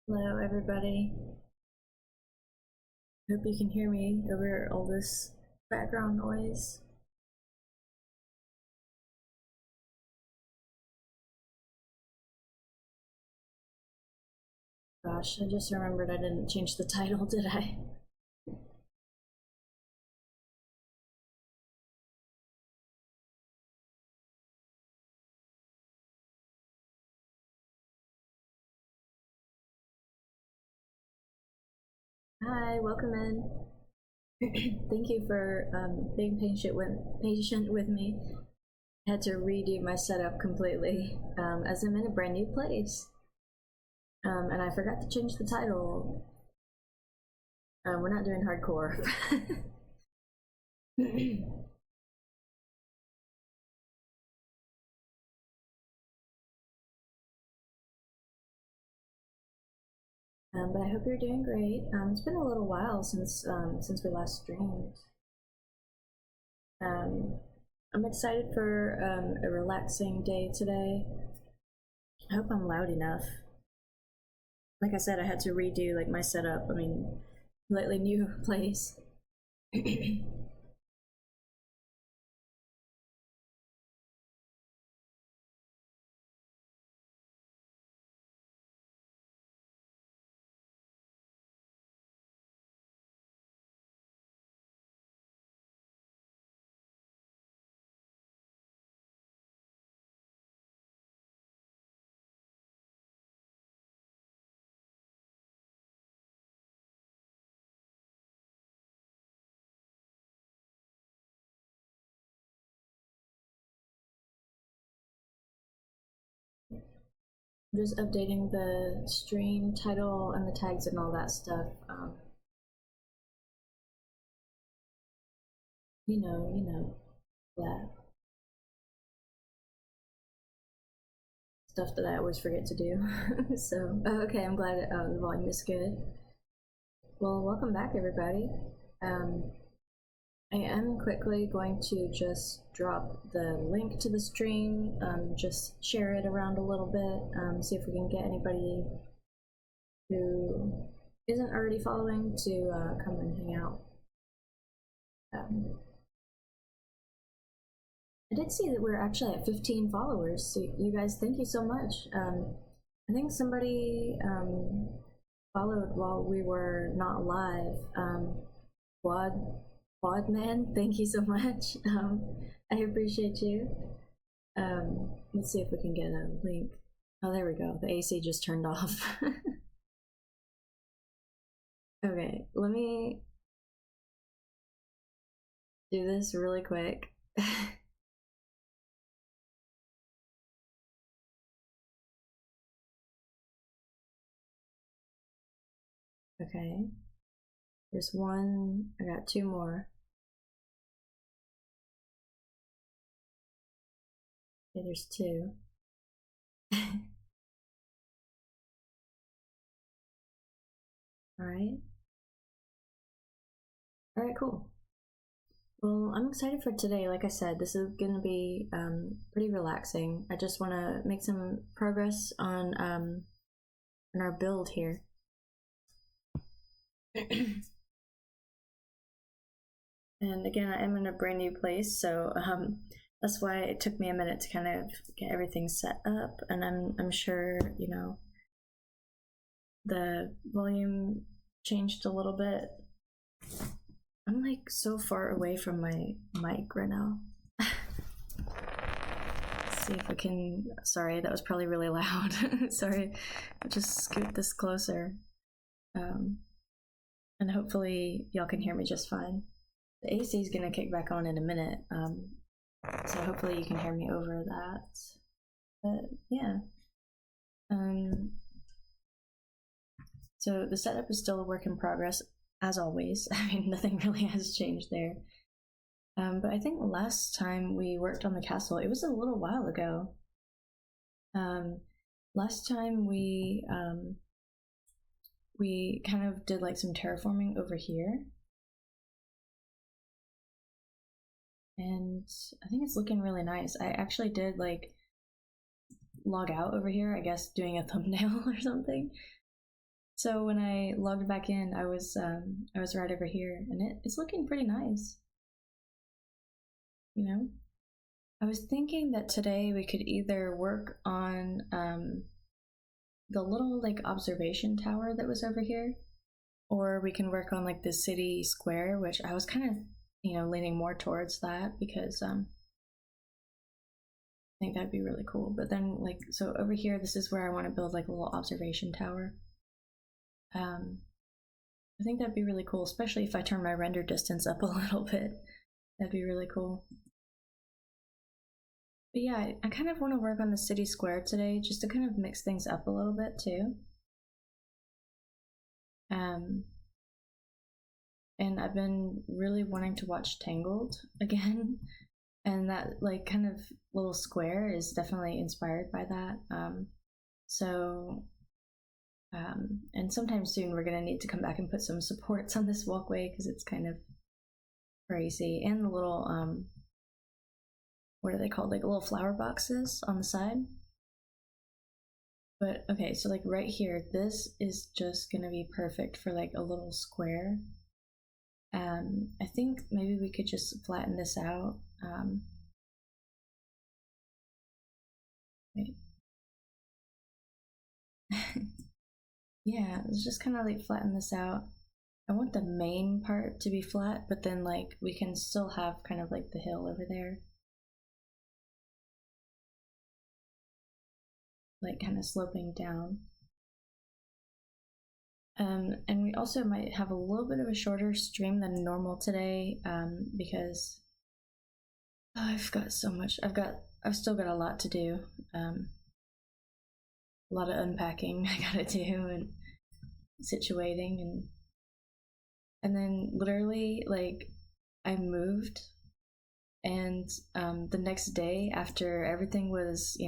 Hello, everybody. Hope you can hear me over all this background noise. Gosh, I just remembered I didn't change the title, did I? Hi, welcome in. Thank you for being patient with me. I had to redo my setup completely as I'm in a brand new place. And I forgot to change the title. We're not doing hardcore. But I hope you're doing great. It's been a little while since we last streamed. I'm excited for a relaxing day today. I hope I'm loud enough. Like I said, I had to redo like my setup. I mean, completely new place. I'm just updating the stream title and the tags and all that stuff. You know, that stuff that I always forget to do. So, okay, I'm glad the volume is good. Well, welcome back, everybody. I am quickly going to just drop the link to the stream, just share it around a little bit, see if we can get anybody who isn't already following to come and hang out. I did see that we're actually at 15 followers, so you guys, thank you so much. I think somebody followed while we were not live. Quad man, thank you so much. I appreciate you. Let's see if we can get a link. Oh, there we go. The AC just turned off. Okay, let me do this really quick. Okay. There's one. I got two more. Okay, there's two. Alright. Alright, cool. Well, I'm excited for today. Like I said, this is going to be pretty relaxing. I just want to make some progress on our build here. And again, I am in a brand new place, so that's why it took me a minute to kind of get everything set up. And I'm sure, you know, the volume changed a little bit. I'm like so far away from my mic right now. Let's see if we can. Sorry, that was probably really loud. Sorry, I'll just scoot this closer. And hopefully y'all can hear me just fine. The AC is gonna kick back on in a minute, so hopefully you can hear me over that. But yeah. So the setup is still a work in progress, as always. I mean, nothing really has changed there. But I think last time we worked on the castle, it was a little while ago. Last time we kind of did like some terraforming over here. And I think it's looking really nice. I actually did like log out over here, I guess doing a thumbnail or something. So when I logged back in, I was right over here, and it's looking pretty nice. You know, I was thinking that today we could either work on the little like observation tower that was over here, or we can work on like the city square, which I was kind of leaning more towards that because I think that'd be really cool. But then like so over here, this is where I want to build like a little observation tower. I think that'd be really cool, especially if I turn my render distance up a little bit. That'd be really cool. But yeah, I kind of want to work on the city square today, just to kind of mix things up a little bit too. And I've been really wanting to watch Tangled again, and that like kind of little square is definitely inspired by that. And sometime soon we're gonna need to come back and put some supports on this walkway because it's kind of crazy. And the little what are they called? Like little flower boxes on the side. But okay, so like right here, this is just gonna be perfect for like a little square. I think maybe we could just flatten this out. Wait. Yeah, let's just kind of like flatten this out. I want the main part to be flat, but then like we can still have kind of like the hill over there. Like kind of sloping down. And we also might have a little bit of a shorter stream than normal today because I've got so much. I've still got a lot to do. A lot of unpacking I gotta do and situating and then literally like I moved and the next day after everything was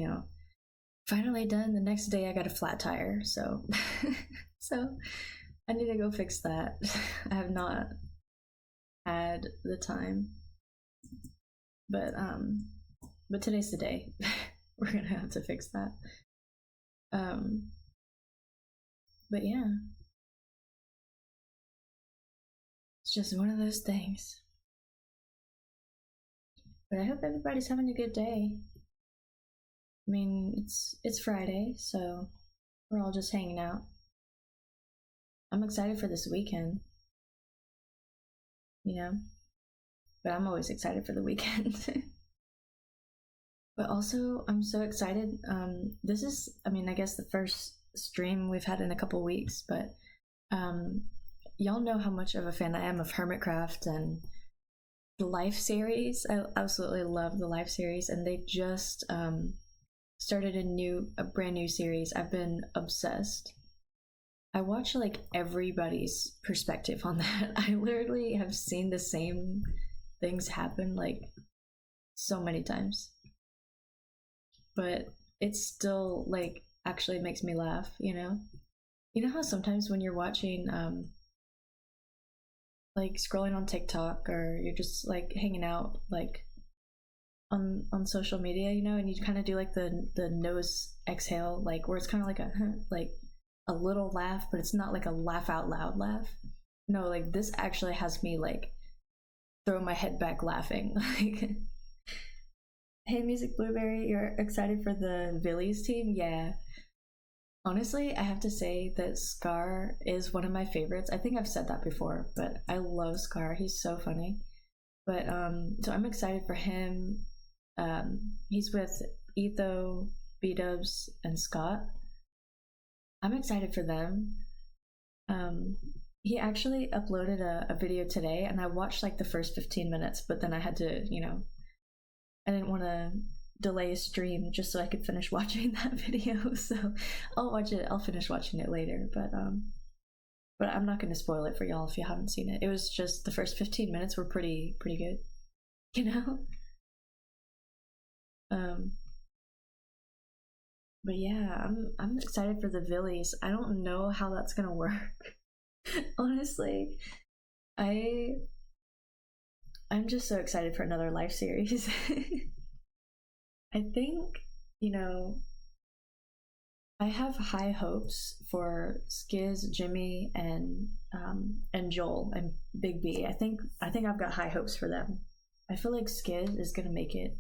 finally done, the next day I got a flat tire, so so I need to go fix that. I have not had the time, but today's the day. We're gonna have to fix that. But yeah, it's just one of those things. But I hope everybody's having a good day. I mean, it's Friday, so we're all just hanging out. I'm excited for this weekend, but I'm always excited for the weekend. But also, I'm so excited. This is, I guess the first stream we've had in a couple weeks, but y'all know how much of a fan I am of Hermitcraft and the Life series. I absolutely love the Life series, and they just started a brand new series. I've been obsessed. I watch like everybody's perspective on that. I literally have seen the same things happen like so many times. But it still like actually makes me laugh, You know how sometimes when you're watching like scrolling on TikTok or you're just like hanging out like on social media, and you kind of do like the nose exhale, like where it's kind of like a little laugh, but it's not like a laugh out loud laugh. No, like this actually has me like throw my head back laughing. Like, hey, Music Blueberry, you're excited for the Villies team? Yeah. Honestly, I have to say that Scar is one of my favorites. I think I've said that before, but I love Scar. He's so funny. But so I'm excited for him. He's with Etho, B-Dubs, and Scott. I'm excited for them. He actually uploaded a video today, and I watched like the first 15 minutes, but then I had to, I didn't want to delay a stream just so I could finish watching that video. So I'll watch it. I'll finish watching it later, but I'm not going to spoil it for y'all if you haven't seen it. It was just the first 15 minutes were pretty good, But yeah, I'm excited for the Villies. I don't know how that's gonna work. Honestly, I'm just so excited for another Life series. I think I have high hopes for Skiz, Jimmy, and Joel and Big B. I think I've got high hopes for them. I feel like Skiz is gonna make it.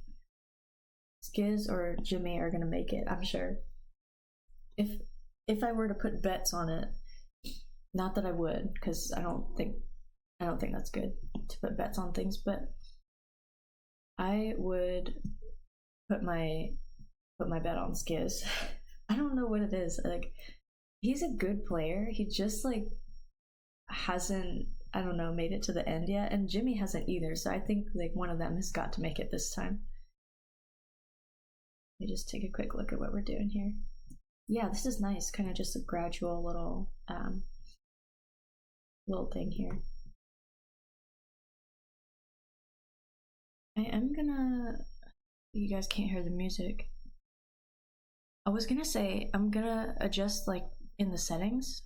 Skiz or Jimmy are gonna make it, I'm sure. If I were to put bets on it, not that I would, because I don't think that's good to put bets on things, but I would put my bet on Skiz. I don't know what it is. Like, he's a good player. He just like hasn't, I don't know, made it to the end yet, and Jimmy hasn't either. So I think like one of them has got to make it this time. Let me just take a quick look at what we're doing here. Yeah, this is nice. Kind of just a gradual little thing here. I am gonna. You guys can't hear the music. I was gonna say I'm gonna adjust like in the settings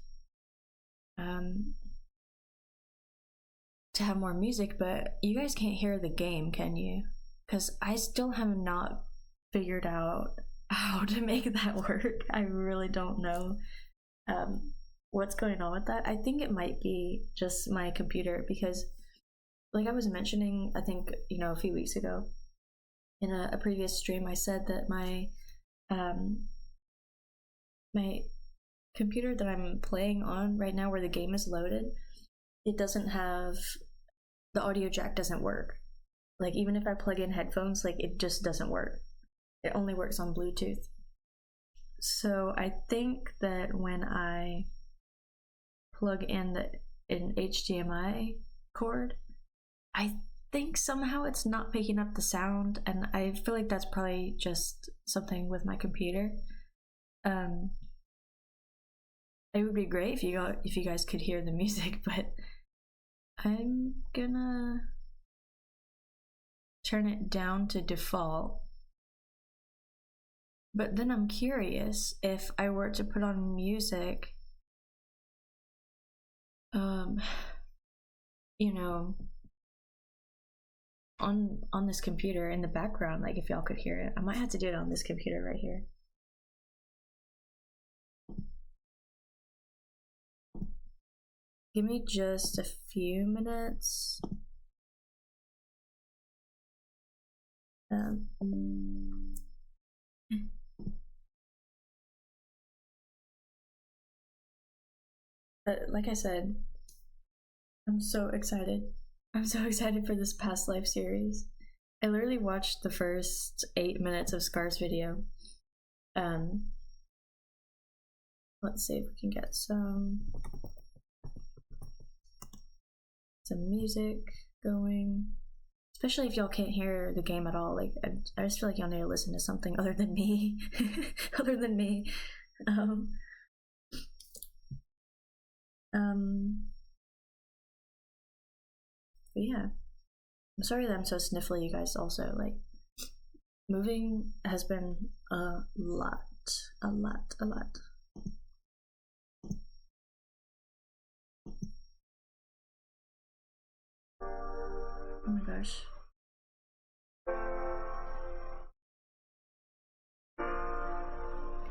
to have more music, but you guys can't hear the game, can you? Because I still have not figured out how to make that work. I really don't know what's going on with that. I think it might be just my computer, because like I was mentioning, I think, you know, a few weeks ago in a previous stream, I said that my computer that I'm playing on right now, where the game is loaded, it doesn't have, the audio jack doesn't work. Like, even if I plug in headphones, like, it just doesn't work. It only works on Bluetooth. So I think that when I plug in an HDMI cord, I think somehow it's not picking up the sound, and I feel like that's probably just something with my computer. It would be great if you guys could hear the music, but I'm gonna turn it down to default. But then I'm curious, if I were to put on music, you know, on this computer in the background, like if y'all could hear it. I might have to do it on this computer right here. Give me just a few minutes. But like I said, I'm so excited. I'm so excited for this past life series. I literally watched the first 8 minutes of Scar's video. Let's see if we can get some music going. Especially if y'all can't hear the game at all. Like, I just feel like y'all need to listen to something other than me. Other than me. But yeah, I'm sorry that I'm so sniffly, you guys. Also, like, moving has been a lot. Oh my gosh. I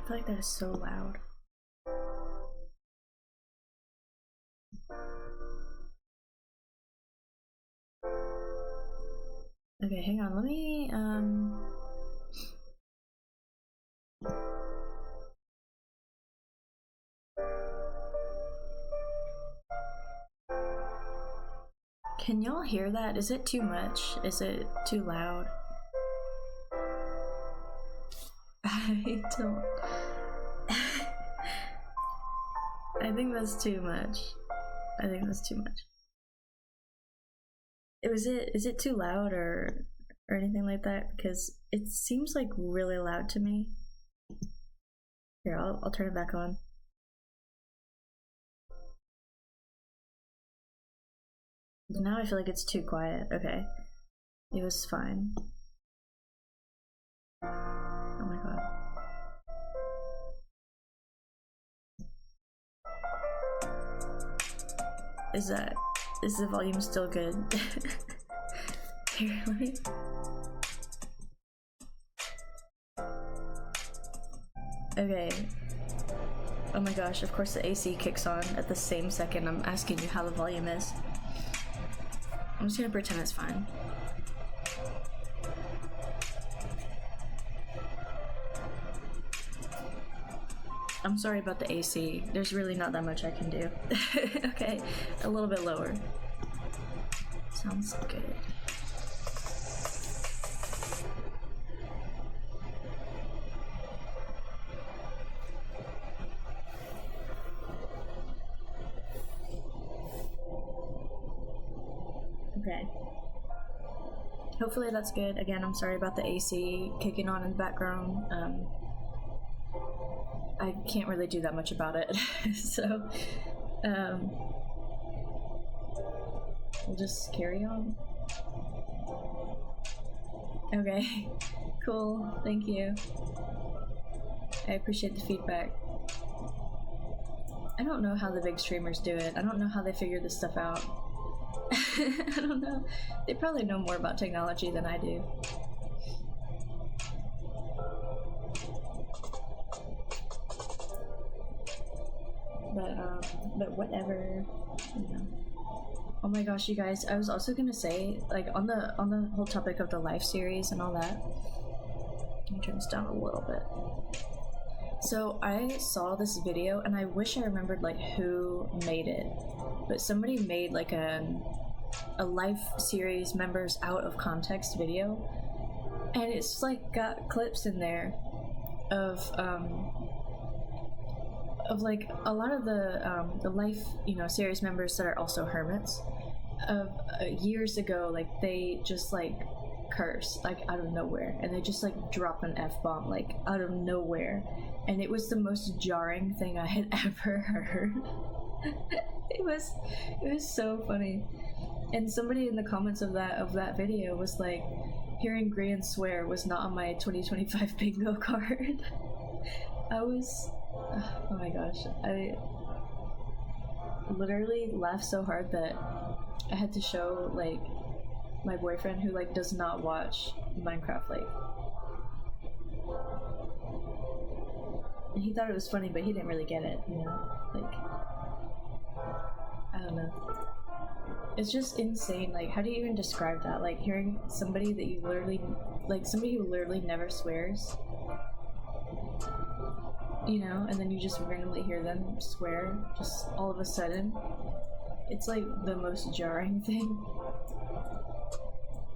feel like that is so loud. Okay, hang on, let me, can y'all hear that? Is it too much? Is it too loud? I don't... I think that's too much. I think that's too much. Is it too loud or anything like that? Because it seems like really loud to me. Here, I'll turn it back on. Now I feel like it's too quiet. Okay. It was fine. Oh my god. Is the volume still good? Here, let me... Okay. Oh my gosh, of course the AC kicks on at the same second I'm asking you how the volume is. I'm just gonna pretend it's fine. I'm sorry about the AC. There's really not that much I can do. Okay, a little bit lower. Sounds good. Okay. Hopefully that's good. Again, I'm sorry about the AC kicking on in the background. I can't really do that much about it. So, we'll just carry on. Okay, cool. Thank you. I appreciate the feedback. I don't know how the big streamers do it. I don't know how they figure this stuff out. I don't know. They probably know more about technology than I do. But whatever, you know. Oh my gosh, you guys! I was also gonna say, like, on the whole topic of the life series and all that. Let me turn this down a little bit. So I saw this video, and I wish I remembered like who made it, but somebody made like a life series members out of context video, and it's like got clips in there of like a lot of the life, you know, series members that are also hermits of years ago. Like they just like curse like out of nowhere, and they just like drop an F-bomb like out of nowhere, and it was the most jarring thing I had ever heard. it was so funny. And somebody in the comments of that video was like, hearing Grian swear was not on my 2025 bingo card. I was, oh my gosh, I literally laughed so hard that I had to show like my boyfriend, who like does not watch Minecraft, like, and he thought it was funny, but he didn't really get it, you know, like, I don't know. It's just insane. Like, how do you even describe that? Like, hearing somebody that you literally, like, somebody who literally never swears, you know, and then you just randomly hear them swear just all of a sudden. It's like the most jarring thing.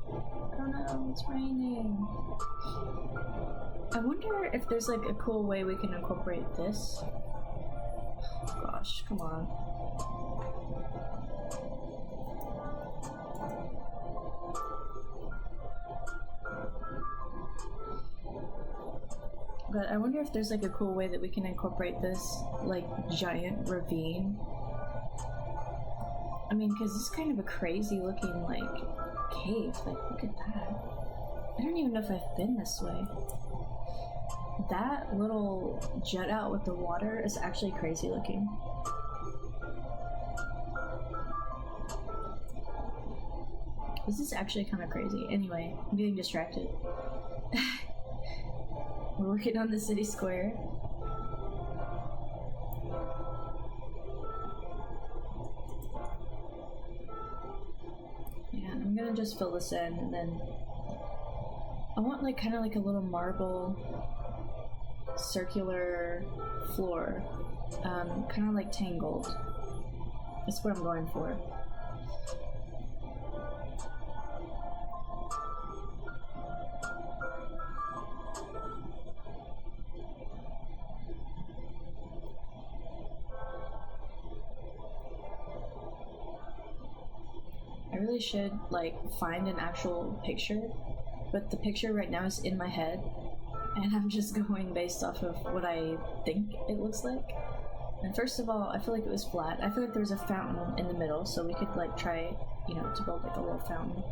Oh no, it's raining. I wonder if there's like a cool way we can incorporate this. Oh gosh, come on. But I wonder if there's like a cool way that we can incorporate this like giant ravine. I mean, because it's kind of a crazy looking like cave. Like, look at that. I don't even know if I've been this way. That little jut out with the water is actually crazy looking. This is actually kind of crazy. Anyway, I'm getting distracted. We're working on the city square. Yeah, I'm gonna just fill this in, and then I want like kind of like a little marble circular floor, kind of like Tangled. That's what I'm going for. I really should like find an actual picture, but the picture right now is in my head, and I'm just going based off of what I think it looks like. And first of all, I feel like it was flat. I feel like there was a fountain in the middle, so we could like try, you know, to build like a little fountain.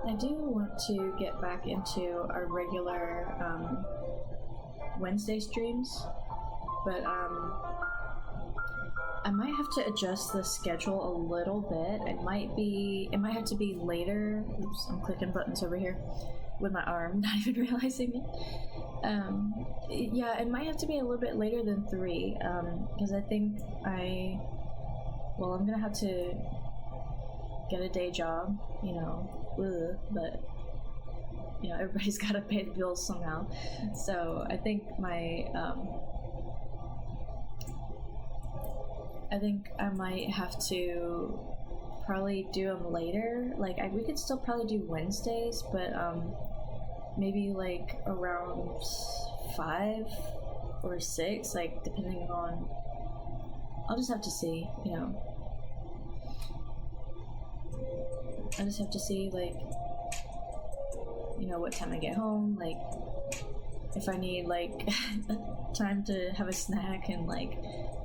I do want to get back into our regular Wednesday streams, but I might have to adjust the schedule a little bit. It might have to be later. Oops, I'm clicking buttons over here with my arm, not even realizing it. Yeah, it might have to be a little bit later than 3, because I think I'm gonna have to get a day job, but everybody's gotta pay the bills somehow. So I think I might have to probably do them later. Like, we could still probably do Wednesdays, but maybe like around 5 or 6, like depending on. I'll just have to see, I just have to see, like, what time I get home, like if I need like time to have a snack and like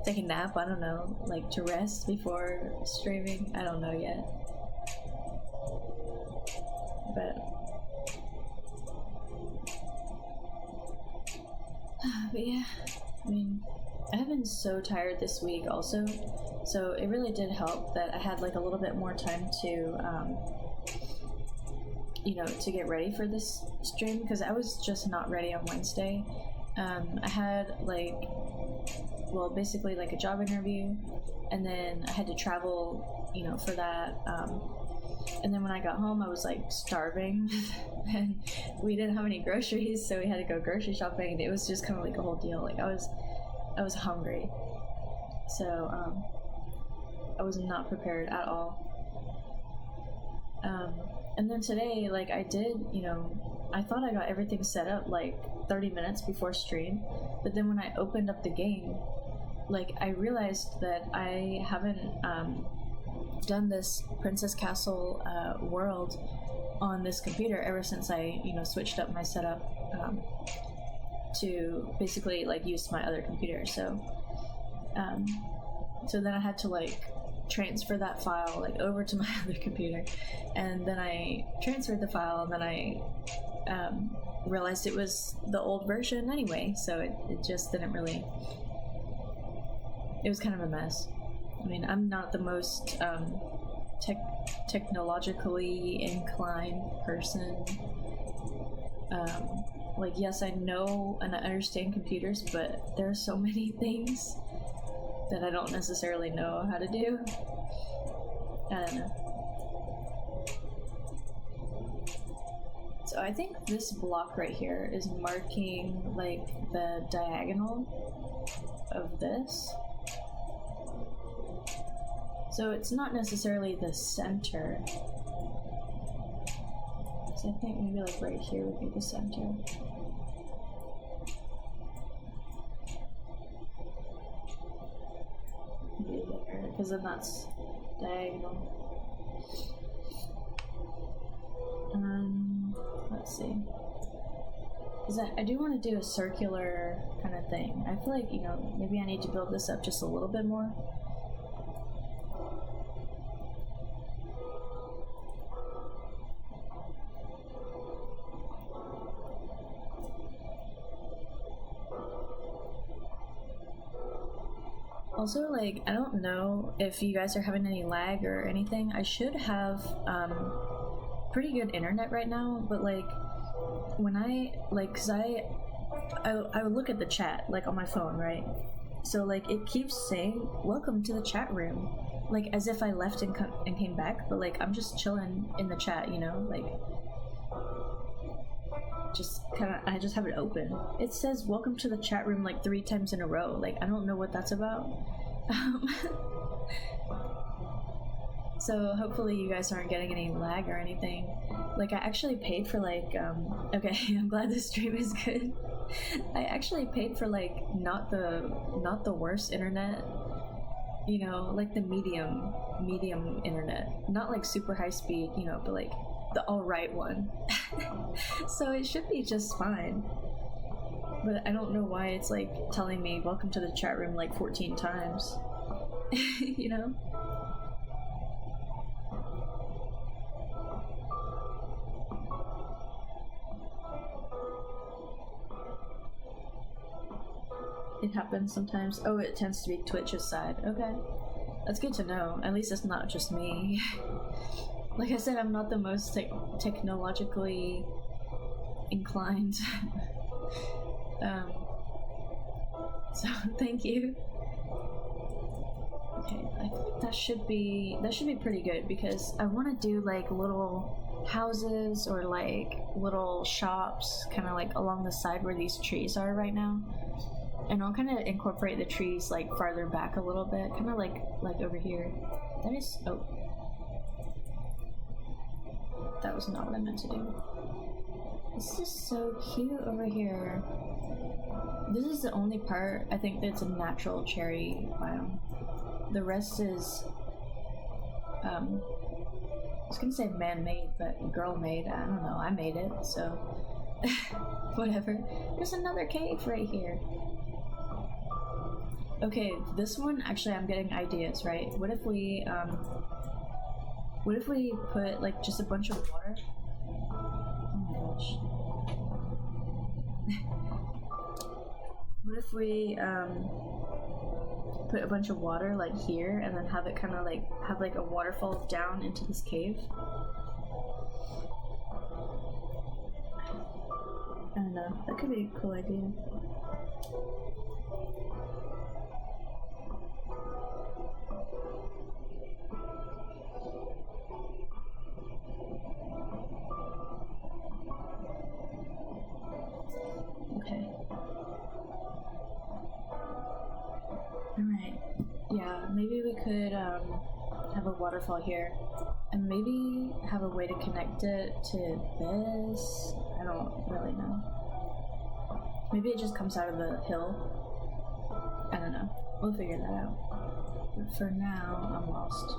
take a nap, I don't know, like to rest before streaming. I don't know yet. But yeah, I mean, I have been so tired this week also, so it really did help that I had like a little bit more time to to get ready for this stream, because I was just not ready on Wednesday. I had basically like a job interview, and then I had to travel, for that. And then when I got home, I was like starving, and we didn't have any groceries, so we had to go grocery shopping. And it was just kind of like a whole deal. Like I was hungry, so I was not prepared at all. And then today, like I did, I thought I got everything set up like 30 minutes before stream, but then when I opened up the game, like I realized that I haven't done this Princess Castle world on this computer ever since I, switched up my setup to basically like use my other computer. So then I had to like transfer that file like over to my other computer, and then I transferred the file, and then I realized it was the old version anyway, so it just didn't really, it was kind of a mess. I mean, I'm not the most technologically inclined person. Like, yes, I know and I understand computers, but there are so many things that I don't necessarily know how to do. I don't know. So I think this block right here is marking like the diagonal of this. So it's not necessarily the center. So I think maybe like right here would be the center. Because then that's diagonal. Let's see. Because I do want to do a circular kind of thing. I feel like, maybe I need to build this up just a little bit more. Also, like, I don't know if you guys are having any lag or anything. I should have pretty good internet right now, but like when I cause I would look at the chat like on my phone, right? So like it keeps saying welcome to the chat room, like as if I left and came back, but like I'm just chilling in the chat, like just I just have it open. It says welcome to the chat room like 3 times in a row. Like I don't know what that's about. So hopefully you guys aren't getting any lag or anything. Like I actually paid for like okay, I'm glad this stream is good. I actually paid for like not the worst internet, like the medium internet, not like super high speed, but like the alright one. So it should be just fine. But I don't know why it's like telling me welcome to the chat room like 14 times. It happens sometimes. Oh, it tends to be Twitch's side. Okay. That's good to know. At least it's not just me. Like I said, I'm not the most technologically inclined. So thank you. Okay, I think that should be pretty good because I want to do like little houses or like little shops kind of like along the side where these trees are right now. And I'll kind of incorporate the trees like farther back a little bit, kind of like over here. That is, oh. That was not what I meant to do. This is so cute over here. This is the only part I think that's a natural cherry biome. The rest is, I was gonna say man-made, but girl-made. I don't know. I made it, so whatever. There's another cave right here. Okay, this one actually I'm getting ideas, right? What if we put like just a bunch of water? Oh my gosh. What if we put a bunch of water like here and then have it kind of like have like a waterfall down into this cave? I don't know. That could be a cool idea. Okay. Alright. Yeah, maybe we could have a waterfall here. And maybe have a way to connect it to this. I don't really know. Maybe it just comes out of the hill. I don't know. We'll figure that out. But for now, I'm lost.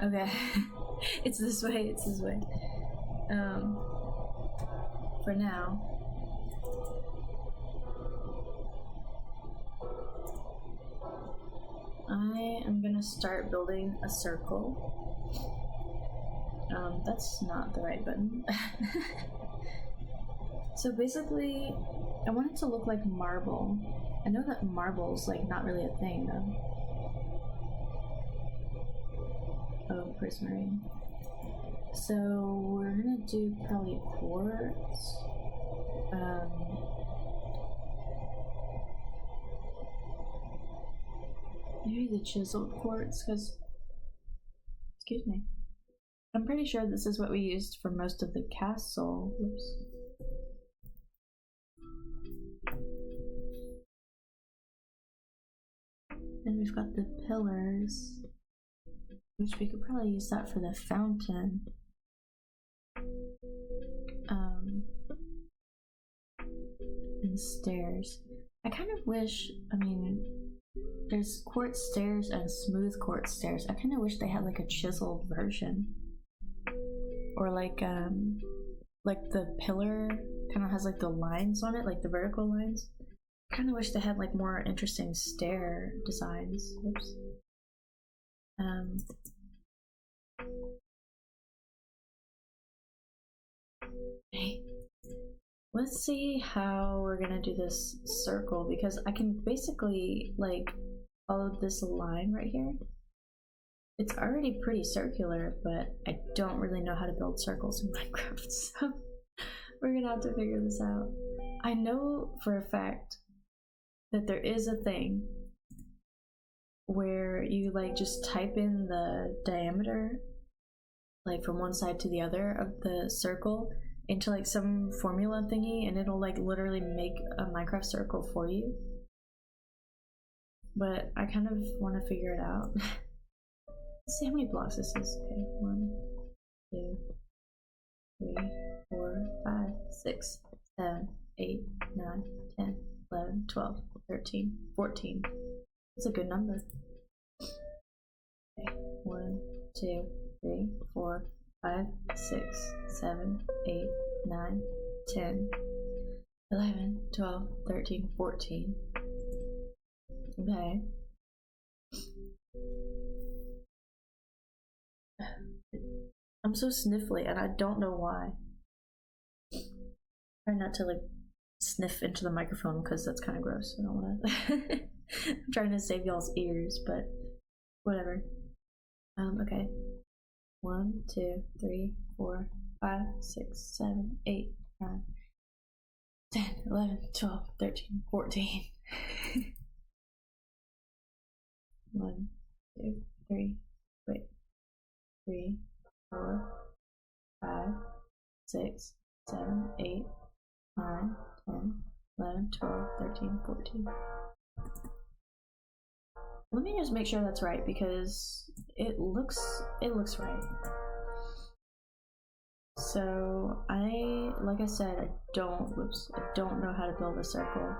Okay. It's this way, it's this way. For now. I am gonna start building a circle. That's not the right button. So basically, I want it to look like marble. I know that marble's like not really a thing though. Oh, prismarine. So we're gonna do probably quartz. Maybe the chiseled quartz, because, excuse me. I'm pretty sure this is what we used for most of the castle. Whoops. And we've got the pillars, which we could probably use that for the fountain. And the stairs. I kind of wish, I mean, there's quartz stairs and smooth quartz stairs. I kind of wish they had like a chiseled version. Or like the pillar kind of has like the lines on it, like the vertical lines. I kind of wish they had like more interesting stair designs. Oops. Hey. Let's see how we're gonna do this circle, because I can basically like follow this line right here. It's already pretty circular, but I don't really know how to build circles in Minecraft, so we're gonna have to figure this out. I know for a fact that there is a thing where you like just type in the diameter like from one side to the other of the circle into like some formula thingy, and it'll like literally make a Minecraft circle for you. But I kind of want to figure it out. Let's see how many blocks this is. Okay, 1, 2, 3, 4, 5, 6, 7, 8, 9, 10, 11, 12, 13, 14. That's a good number. Okay, 1, 2, 3, 4, 5, 6, 7, 8, 9, 10, 11, 12, 13, 14. Okay. I'm so sniffly and I don't know why. Try not to like sniff into the microphone because that's kind of gross. I don't want to. I'm trying to save y'all's ears, but whatever. Okay. 1, 2, 3, 4, 5, 6, 7, 8, 9, 10, 11, 12, 13, 14. 1, 2, 3, wait. 3, 4, 5, 6, 7, 8, 9, 10, 11, 12, 13, 14. Let me just make sure that's right because it looks right. So like I said, I don't know how to build a circle.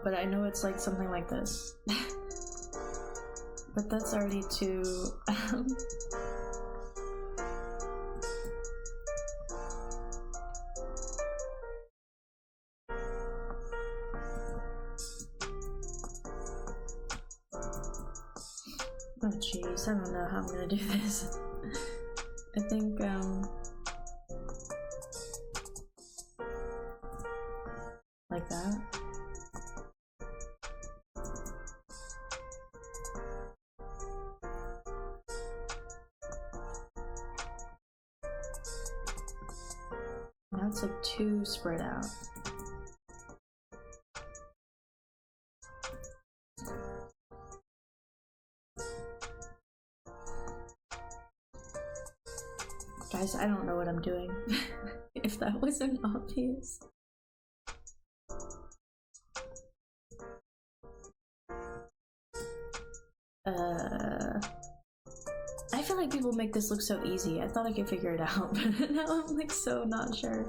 But I know it's like something like this. But that's already too oh jeez, I don't know how I'm gonna do this. I think like that. Now it's like too spread out. Guys, I don't know what I'm doing. If that wasn't obvious. I feel like people make this look so easy. I thought I could figure it out, but now I'm like so not sure.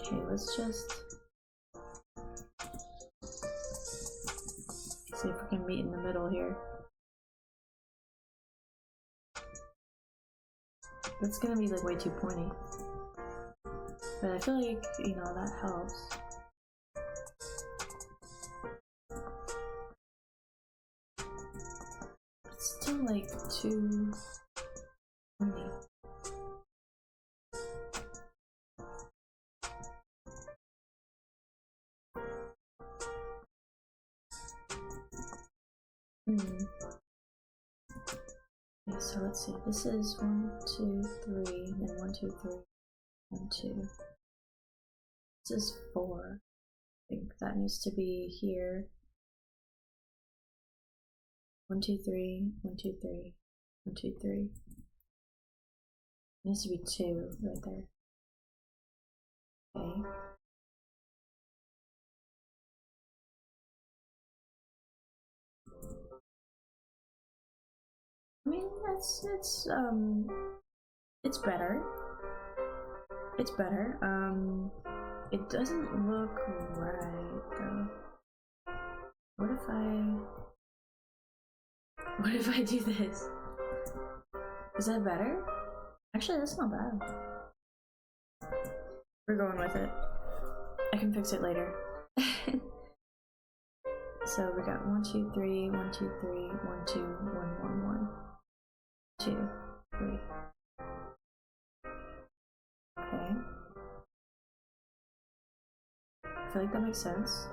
Okay, let's just see if we can meet in the middle here. That's gonna be like way too pointy. But I feel like, you know, that helps. It's still like too pointy. Okay, so let's see. This is 1, 2, 3, then 1, 2, 3, 1, 2. This is 4. I think that needs to be here. 1, 2, 3, 1, 2, 3, 1, 2, 3. It needs to be 2 right there. Okay. I mean, it's better. It's better. It doesn't look right though. What if I do this? Is that better? Actually, that's not bad. We're going with it. I can fix it later. So we got 1, 2, 3, 1, 2, 3, 1, 2, 1, 1, 1, 2, 3. Okay. I feel like that makes sense.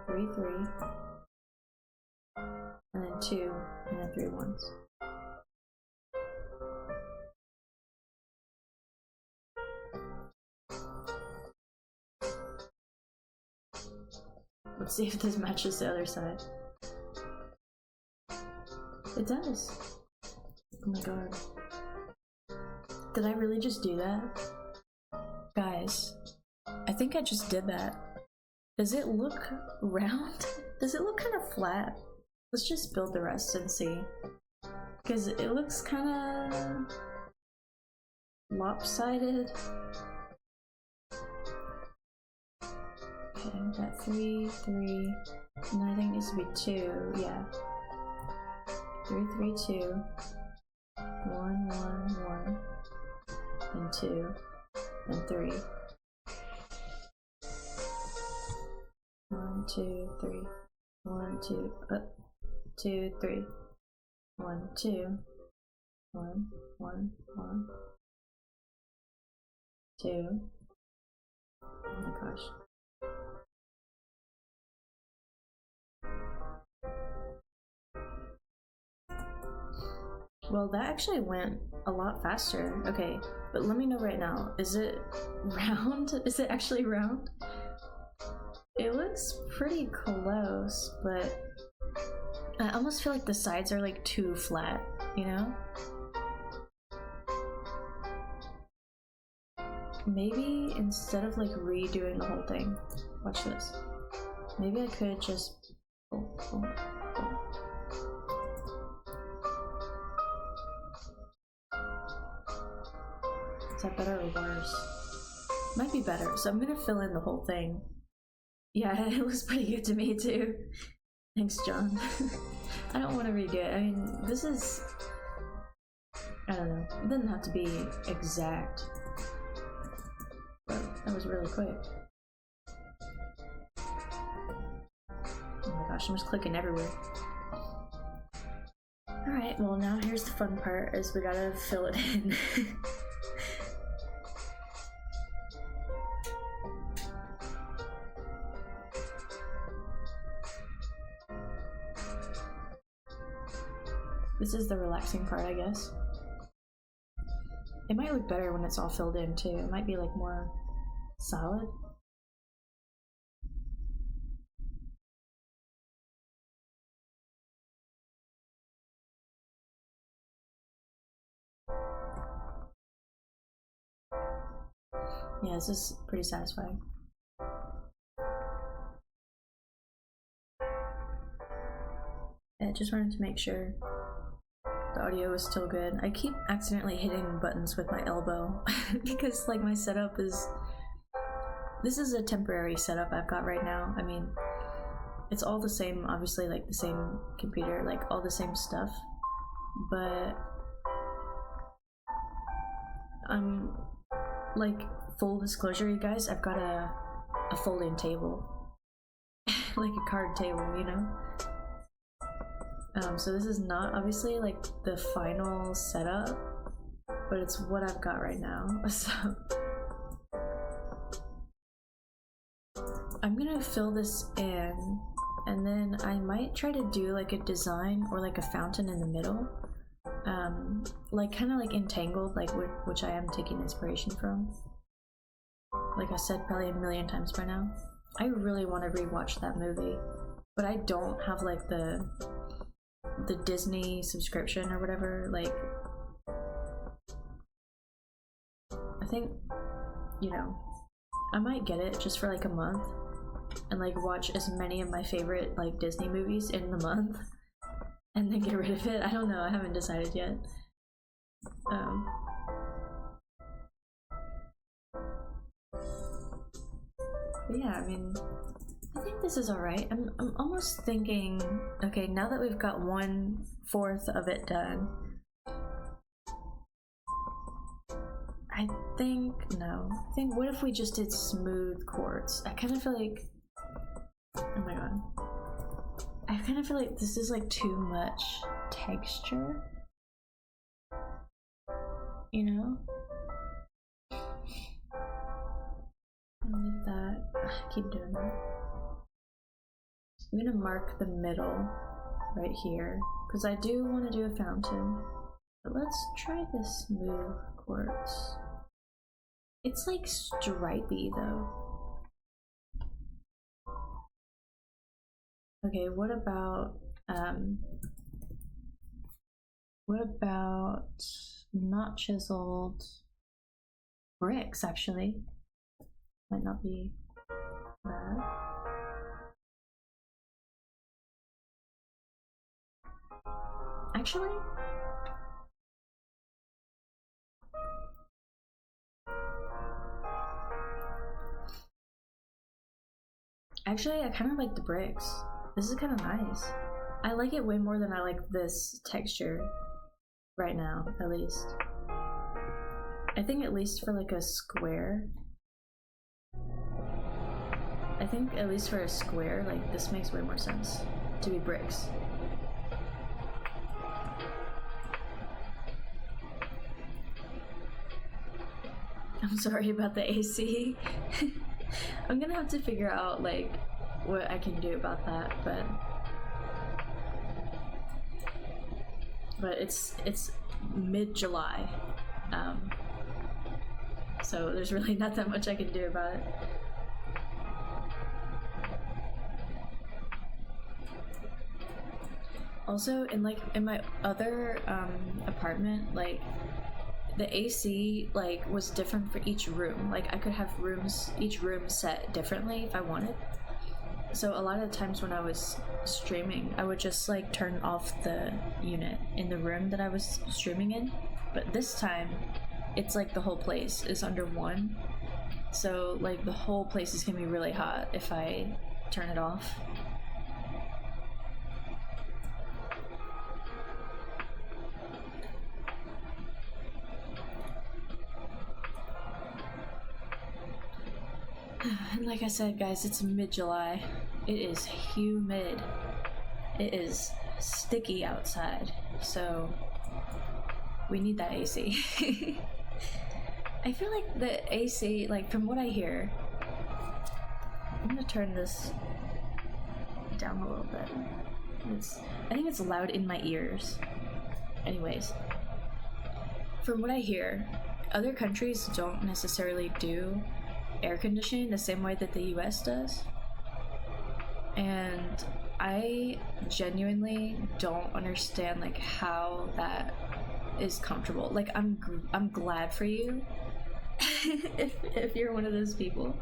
3, 3. And then 2, and then 3 ones. Let's see if this matches the other side. It does. Oh my god. Did I really just do that? Guys, I think I just did that. Does it look round? Does it look kind of flat? Let's just build the rest and see. Because it looks kind of lopsided. Okay, we got 3, 3, and I think it needs to be 2, yeah. 3, 3, 2, 1, 1, 1, and 2, and 3. 1, 2, 3, 1, 2, 2, 3. 1, 2. 1, 1, 1. 2. Oh my gosh. Well, that actually went a lot faster. Okay, but let me know right now. Is it round? Is it actually round? It looks pretty close, but I almost feel like the sides are like too flat, you know? Maybe instead of like redoing the whole thing, watch this. Maybe I could just Is that better or worse? Might be better, so I'm gonna fill in the whole thing. Yeah, it looks pretty good to me too. Thanks, John. I don't want to redo it. I mean, this is... I don't know. It doesn't have to be exact. But that was really quick. Oh my gosh, I'm just clicking everywhere. Alright, well now here's the fun part, is we gotta fill it in. This is the relaxing part, I guess. It might look better when it's all filled in too. It might be like more solid. Yeah, this is pretty satisfying. I just wanted to make sure the audio is still good. I keep accidentally hitting buttons with my elbow because like my setup is... This is a temporary setup I've got right now. I mean, it's all the same, obviously, like the same computer, like all the same stuff, but like, full disclosure, you guys, I've got a folding table. Like a card table, you know? So this is not obviously like the final setup, but it's what I've got right now, so I'm gonna fill this in, and then I might try to do like a design or like a fountain in the middle, like kind of like in Tangled, like which I am taking inspiration from. Like I said probably a million times by now, I really want to rewatch that movie, but I don't have like the Disney subscription or whatever. Like, I think, you know, I might get it just for like a month and like watch as many of my favorite like Disney movies in the month and then get rid of it. I don't know, I haven't decided yet. But yeah, I mean, I think this is alright. I'm almost thinking, okay, now that we've got 1/4 of it done, I think what if we just did smooth quartz? I kind of feel like, oh my god, I kind of feel like this is like too much texture, you know? I'll leave that. I keep doing that. I'm gonna mark the middle right here because I do want to do a fountain, but let's try this smooth quartz. It's like stripy though. Okay, what about not chiseled bricks? Actually, might not be bad. Actually, I kind of like the bricks. This is kind of nice. I like it way more than I like this texture right now, at least. I think at least for like a square. I think at least for a square, like this makes way more sense to be bricks. I'm sorry about the AC. I'm gonna have to figure out like what I can do about that, but it's mid-July, so there's really not that much I can do about it. Also, in my other apartment, like the AC like was different for each room. Like I could have each room set differently if I wanted. So a lot of the times when I was streaming, I would just like turn off the unit in the room that I was streaming in. But this time, it's like the whole place is under one. So like the whole place is gonna be really hot if I turn it off. And like I said, guys, it's mid-July. It is humid. It is sticky outside. So we need that AC. I feel like the AC, like from what I hear, I'm gonna turn this down a little bit. I think it's loud in my ears. Anyways, from what I hear, other countries don't necessarily do air conditioning the same way that the US does, and I genuinely don't understand like how that is comfortable. Like I'm glad for you if you're one of those people,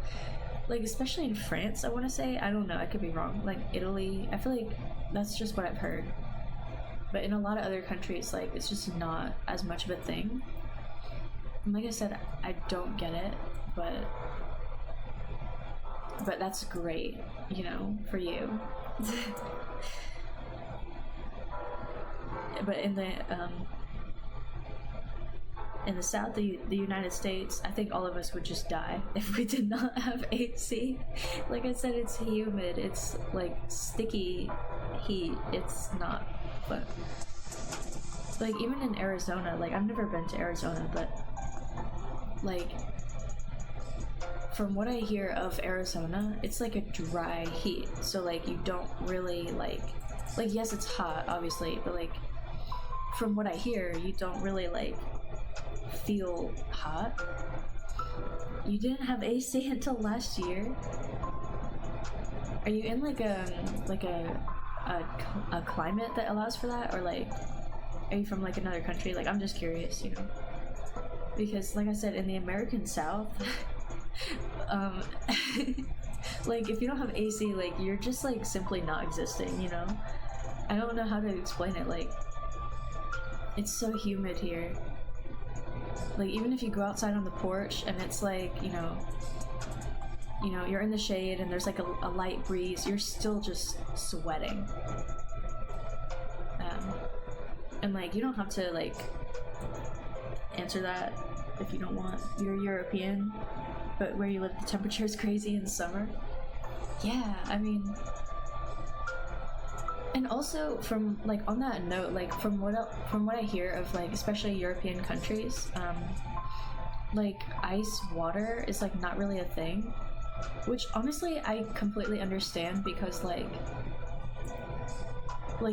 like especially in France. I want to say, I don't know, I could be wrong, like Italy, I feel like that's just what I've heard, but in a lot of other countries like it's just not as much of a thing. And like I said, I don't get it, but that's great, you know, for you. But in the South, the United States, I think all of us would just die if we did not have AC. Like I said, it's humid, it's like sticky heat, it's not fun. Like even in Arizona, like I've never been to Arizona, but like from what I hear of Arizona, it's like a dry heat. So like you don't really like yes, it's hot obviously, but like from what I hear, you don't really like feel hot. You didn't have AC until last year? Are you in like a climate that allows for that, or like are you from like another country? Like I'm just curious, you know, because like I said, in the American South like if you don't have AC, like you're just like simply not existing, you know. I don't know how to explain it. Like it's so humid here. Like even if you go outside on the porch and it's like, you know, you're in the shade and there's like a light breeze, you're still just sweating. And like you don't have to like answer that if you don't want. You're European, but where you live the temperature is crazy in summer. Yeah, I mean, and also from like on that note, like from what I hear of like especially European countries, like ice water is like not really a thing, which honestly I completely understand, because like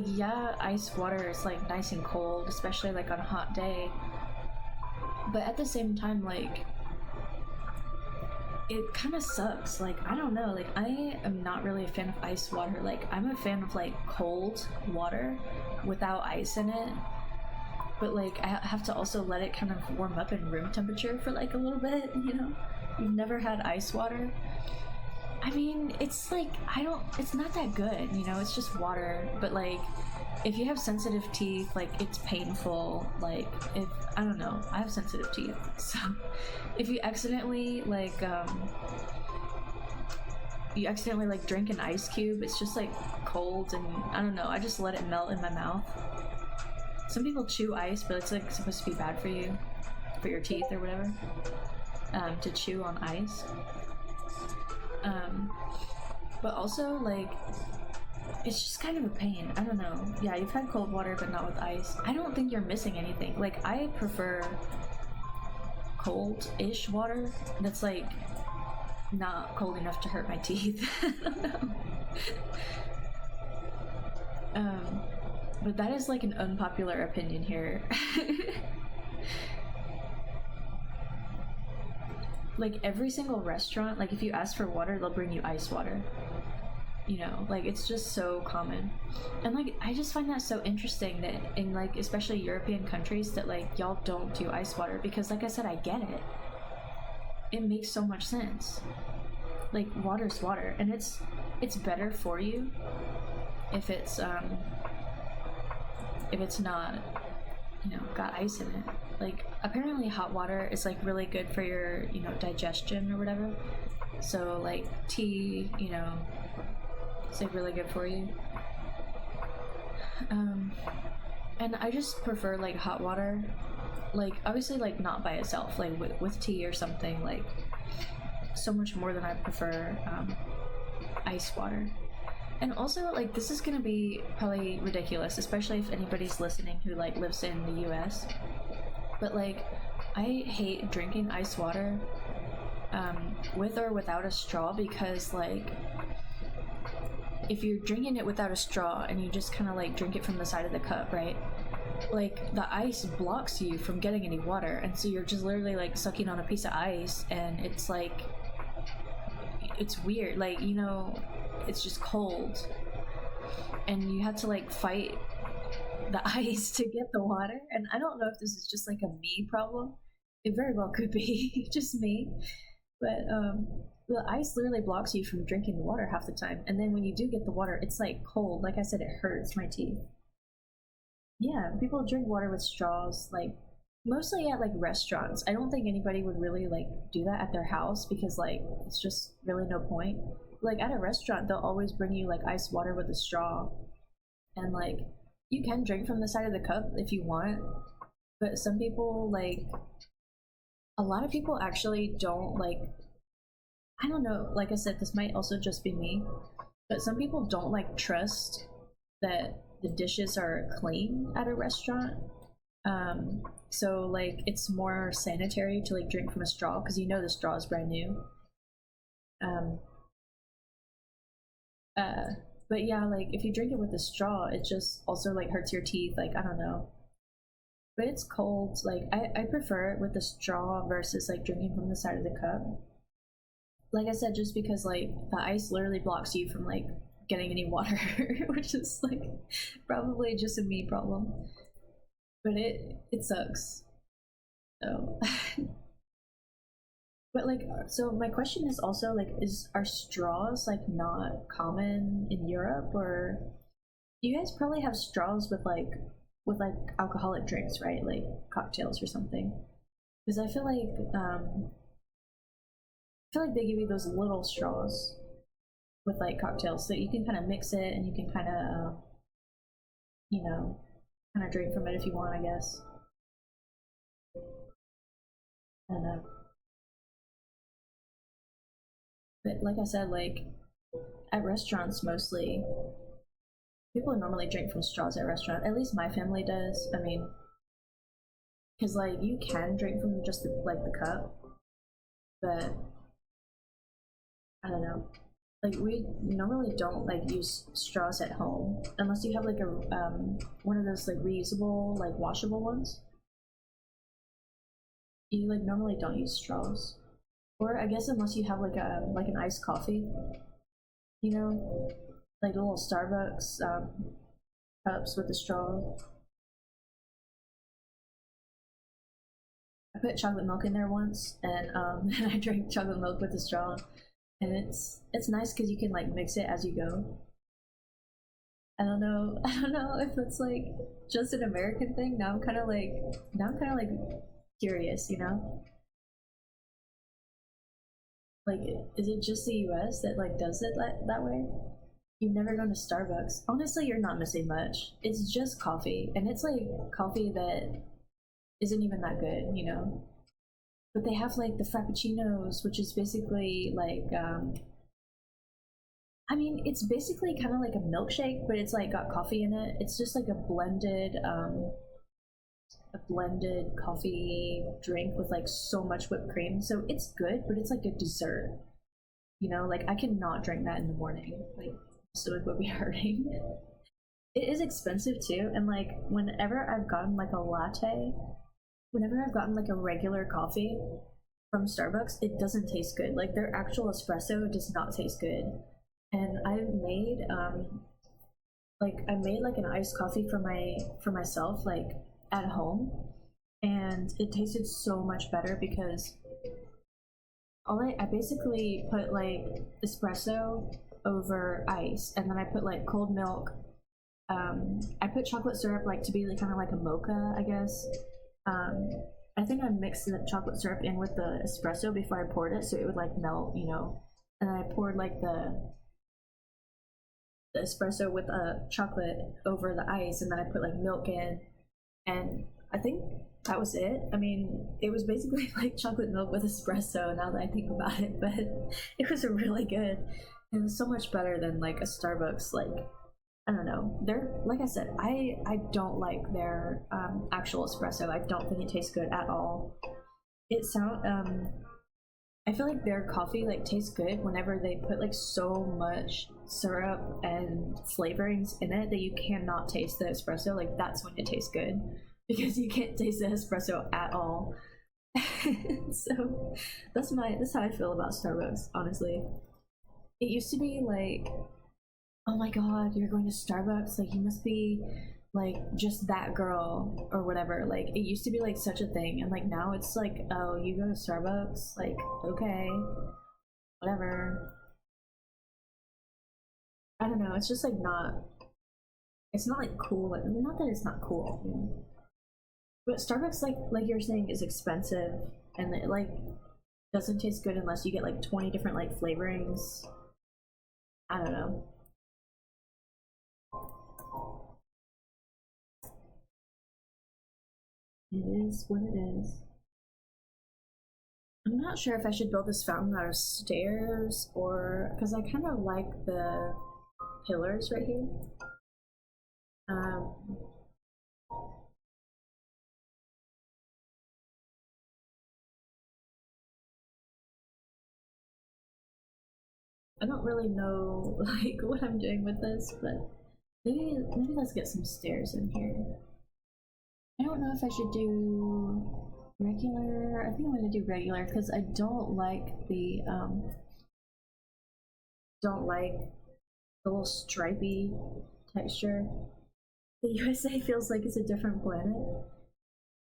yeah, ice water is like nice and cold, especially like on a hot day, but at the same time like it kind of sucks. Like I don't know, like I am not really a fan of ice water. Like I'm a fan of like cold water without ice in it, but like I have to also let it kind of warm up in room temperature for like a little bit, you know. You've never had ice water? I mean, it's like it's not that good, you know. It's just water, but like if you have sensitive teeth, like it's painful. Like if I don't know, I have sensitive teeth, so if you accidentally like drink an ice cube, it's just like cold, and I don't know, I just let it melt in my mouth. Some people chew ice, but it's like supposed to be bad for you, for your teeth or whatever, to chew on ice. But also like it's just kind of a pain. I don't know. Yeah, you've had cold water but not with ice. I don't think you're missing anything. Like I prefer cold-ish water that's like not cold enough to hurt my teeth. I don't know. But that is like an unpopular opinion here. Like every single restaurant, like if you ask for water, they'll bring you ice water. You know, like it's just so common. And like I just find that so interesting that in like especially European countries that like y'all don't do ice water, because like I said, I get it. It makes so much sense. Like water's water, and it's better for you if it's not, you know, got ice in it. Like apparently hot water is like really good for your, you know, digestion or whatever. So like tea, you know, it's like really good for you. And I just prefer like hot water, like obviously like not by itself, like with tea or something, like so much more than I prefer ice water. And also, like, this is gonna be probably ridiculous, especially if anybody's listening who like lives in the US, but like I hate drinking ice water with or without a straw, because like if you're drinking it without a straw and you just kind of like drink it from the side of the cup, right, like the ice blocks you from getting any water, and so you're just literally like sucking on a piece of ice, and it's like it's weird, like, you know, it's just cold and you have to like fight the ice to get the water. And I don't know if this is just like a me problem. It very well could be just me, but the ice literally blocks you from drinking the water half the time, and then when you do get the water, it's like cold. Like I said, it hurts my teeth. Yeah, people drink water with straws, like mostly at like restaurants. I don't think anybody would really like do that at their house, because like it's just really no point. Like at a restaurant, they'll always bring you like ice water with a straw, and like you can drink from the side of the cup if you want, but some people, like a lot of people actually don't like, I don't know, like I said, this might also just be me, but some people don't like trust that the dishes are clean at a restaurant. So like it's more sanitary to like drink from a straw, because you know the straw is brand new. But yeah, like if you drink it with a straw, it just also like hurts your teeth. Like I don't know, but it's cold. Like I prefer it with the straw versus like drinking from the side of the cup. Like I said, just because like the ice literally blocks you from like getting any water, which is like probably just a me problem. But it sucks. So but like, so my question is also like, are straws like not common in Europe, or you guys probably have straws with like alcoholic drinks, right? Like cocktails or something. Because I feel like they give you those little straws with like cocktails, so you can kind of mix it and you can kind of you know, kind of drink from it if you want, I guess. I don't know. But like I said, like at restaurants mostly, people normally drink from straws at restaurants. At least my family does. I mean, because like you can drink from just like the cup, but I don't know. Like we normally don't like use straws at home unless you have like a one of those like reusable, like washable ones. You like normally don't use straws, or I guess unless you have like an iced coffee, you know, like little Starbucks cups with a straw. I put chocolate milk in there once, and and I drank chocolate milk with a straw, and it's nice because you can like mix it as you go. I don't know. I don't know if it's like just an American thing. Now I'm kind of like curious, you know? Like, is it just the US that like does it that way? You've never gone to Starbucks. Honestly, you're not missing much. It's just coffee, and it's like coffee that isn't even that good, you know? But they have like the Frappuccinos, which is basically like, I mean, it's basically kind of like a milkshake, but it's like got coffee in it. It's just like a blended, a blended coffee drink with like so much whipped cream. So it's good, but it's like a dessert. You know, like I cannot drink that in the morning. Like stomach would be hurting. It is expensive too, and like whenever I've gotten like a latte, whenever I've gotten like a regular coffee from Starbucks, it doesn't taste good. Like their actual espresso does not taste good. And I've made I made like an iced coffee for myself like at home, and it tasted so much better because I basically put like espresso over ice, and then I put like cold milk. I put chocolate syrup like to be like, kind of like a mocha, I guess. I think I mixed the chocolate syrup in with the espresso before I poured it, so it would like melt, you know. And I poured like the espresso with chocolate over the ice, and then I put like milk in, and I think that was it. I mean, it was basically like chocolate milk with espresso now that I think about it, but it was really good. It was so much better than like a Starbucks. Like, I don't know. They're, like I said, I don't like their actual espresso. I don't think it tastes good at all. I feel like their coffee like tastes good whenever they put like so much syrup and flavorings in it that you cannot taste the espresso. Like that's when it tastes good, because you can't taste the espresso at all. So that's how I feel about Starbucks, honestly. It used to be like, oh my god, you're going to Starbucks, like you must be like just that girl or whatever. Like it used to be like such a thing, and like now it's like, oh, you go to Starbucks, like okay, whatever. I don't know, it's just like it's not like cool. Like, not that it's not cool, you know? But Starbucks, like you're saying, is expensive, and it like doesn't taste good unless you get like 20 different like flavorings. I don't know. It is what it is. I'm not sure if I should build this fountain out of stairs, or because I kind of like the pillars right here. Um, I don't really know like what I'm doing with this, but maybe let's get some stairs in here. I don't know if I should do regular. I think I'm gonna do regular because I don't like the little stripy texture. The USA feels like it's a different planet.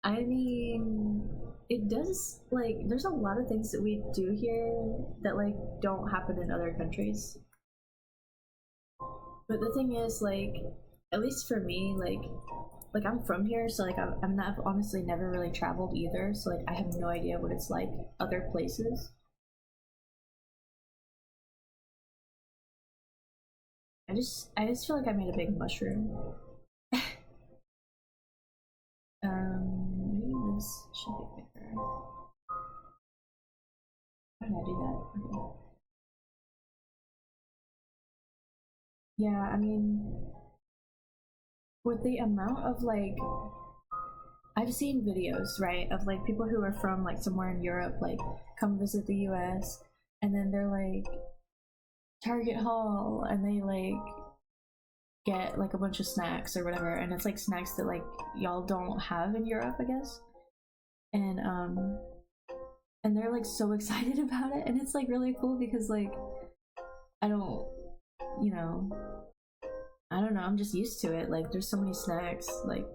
I mean, it does, like, there's a lot of things that we do here that like don't happen in other countries. But the thing is, like, at least for me, like I'm from here, so like I'm not honestly never really traveled either, so like I have no idea what it's like other places. I just feel like I made a big mushroom. Maybe this should be bigger. How did I do that? Okay. Yeah, I mean, with the amount of like, I've seen videos, right, of like people who are from like somewhere in Europe, like come visit the US, and then they're like Target haul, and they like get like a bunch of snacks or whatever, and it's like snacks that like y'all don't have in Europe, I guess. And they're like so excited about it, and it's like really cool because like I don't, you know, I don't know, I'm just used to it. Like there's so many snacks, like,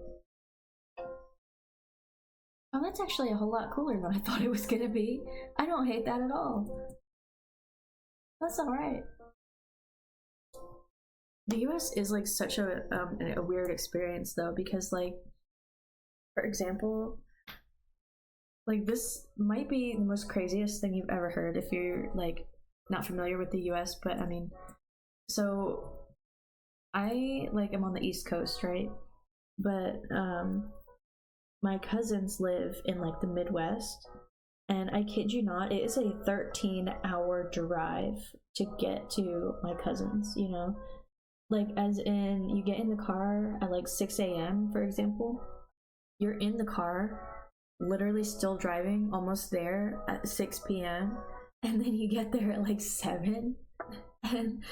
oh, that's actually a whole lot cooler than I thought it was gonna be. I don't hate that at all. That's all right. The US is like such a weird experience though, because like, for example, like this might be the most craziest thing you've ever heard if you're like not familiar with the US, but I mean, so I like am on the East Coast, right? But my cousins live in like the Midwest, and I kid you not, it is a 13-hour drive to get to my cousins, you know? Like, as in, you get in the car at like 6 a.m., for example, you're in the car, literally still driving, almost there at 6 p.m., and then you get there at like 7, and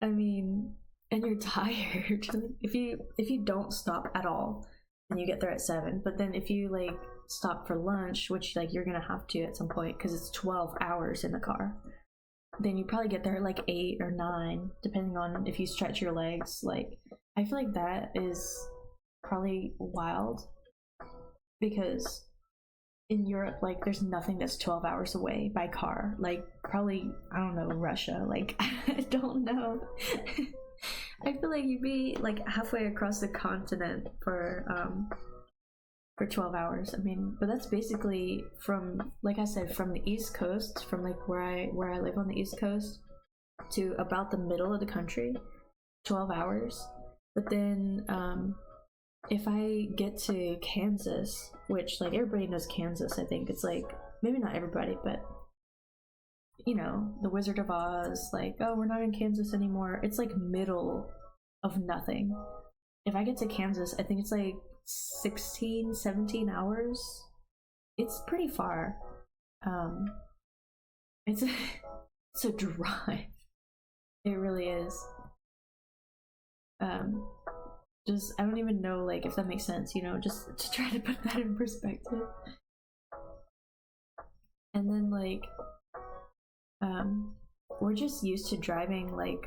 I mean, and you're tired. If you don't stop at all, then you get there at 7. But then if you like stop for lunch, which like you're gonna have to at some point because it's 12 hours in the car, then you probably get there at like 8 or 9, depending on if you stretch your legs. Like, I feel like that is probably wild, because in Europe, like, there's nothing that's 12 hours away by car. Like, probably, I don't know, Russia. Like, I don't know. I feel like you'd be like halfway across the continent for 12 hours. I mean, but that's basically from, like I said, from the East Coast, from like where I live on the East Coast to about the middle of the country, 12 hours. But then if I get to Kansas, which like everybody knows Kansas, I think it's like, maybe not everybody, but you know, the Wizard of Oz, like, oh, we're not in Kansas anymore. It's like middle of nothing. If I get to Kansas, I think it's like 16, 17 hours. It's pretty far. It's a drive. It really is. Just, I don't even know, like, if that makes sense, you know, just to try to put that in perspective. And then, like, we're just used to driving, like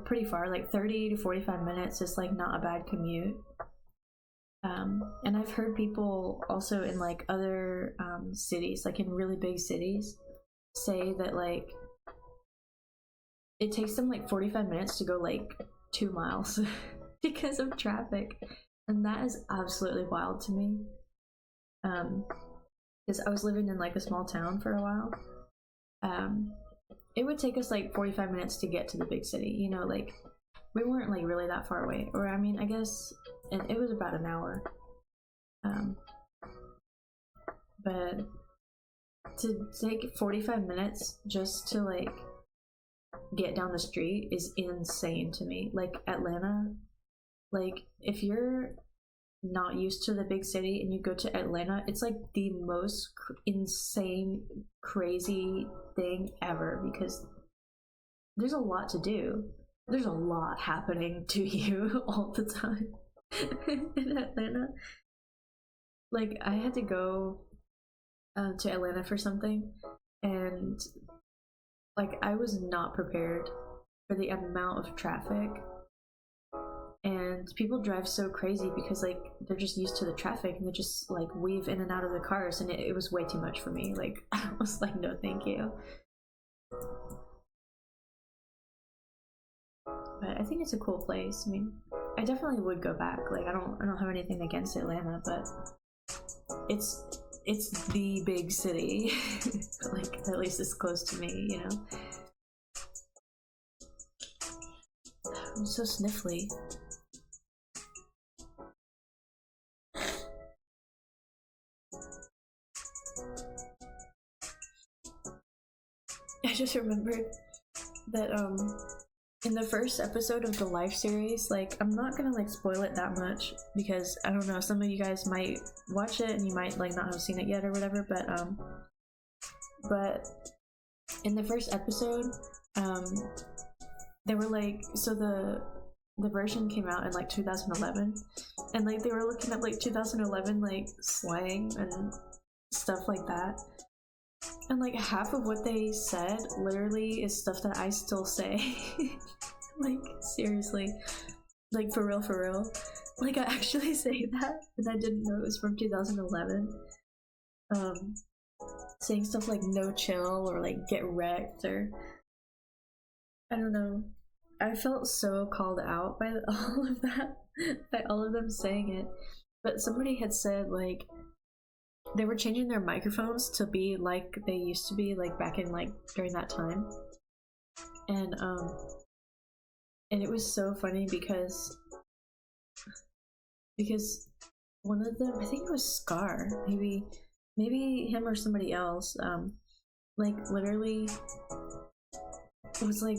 pretty far, like 30 to 45 minutes is, like, not a bad commute. And I've heard people also in, like, other, cities, like, in really big cities, say that, like, it takes them, like, 45 minutes to go, like, 2 miles because of traffic, and that is absolutely wild to me. Because I was living in like a small town for a while. It would take us like 45 minutes to get to the big city, you know, like we weren't like really that far away, or I mean, I guess it was about an hour. But to take 45 minutes just to like get down the street is insane to me. Like Atlanta, like if you're not used to the big city and you go to Atlanta, it's like the most insane, crazy thing ever, because there's a lot to do. There's a lot happening to you all the time in Atlanta. Like, I had to go to Atlanta for something, and like I was not prepared for the amount of traffic, and people drive so crazy because like they're just used to the traffic and they just like weave in and out of the cars, and it was way too much for me. Like I was like, no thank you. But I think it's a cool place. I mean, I definitely would go back. Like I don't have anything against Atlanta, but it's the big city. Like at least it's close to me, you know. I'm so sniffly. I just remembered that in the first episode of the live series, like I'm not gonna like spoil it that much because I don't know, some of you guys might watch it and you might like not have seen it yet or whatever, but in the first episode they were like, so the version came out in like 2011, and like they were looking at like 2011 like slang and stuff like that, and like half of what they said literally is stuff that I still say. Like seriously, like for real, like I actually say that, and I didn't know it was from 2011. Saying stuff like no chill or like get wrecked, or I don't know. I felt so called out by all of that, by all of them saying it. But somebody had said like they were changing their microphones to be like they used to be, like back in like during that time, and it was so funny because one of them, I think it was Scar, maybe him or somebody else, like literally was like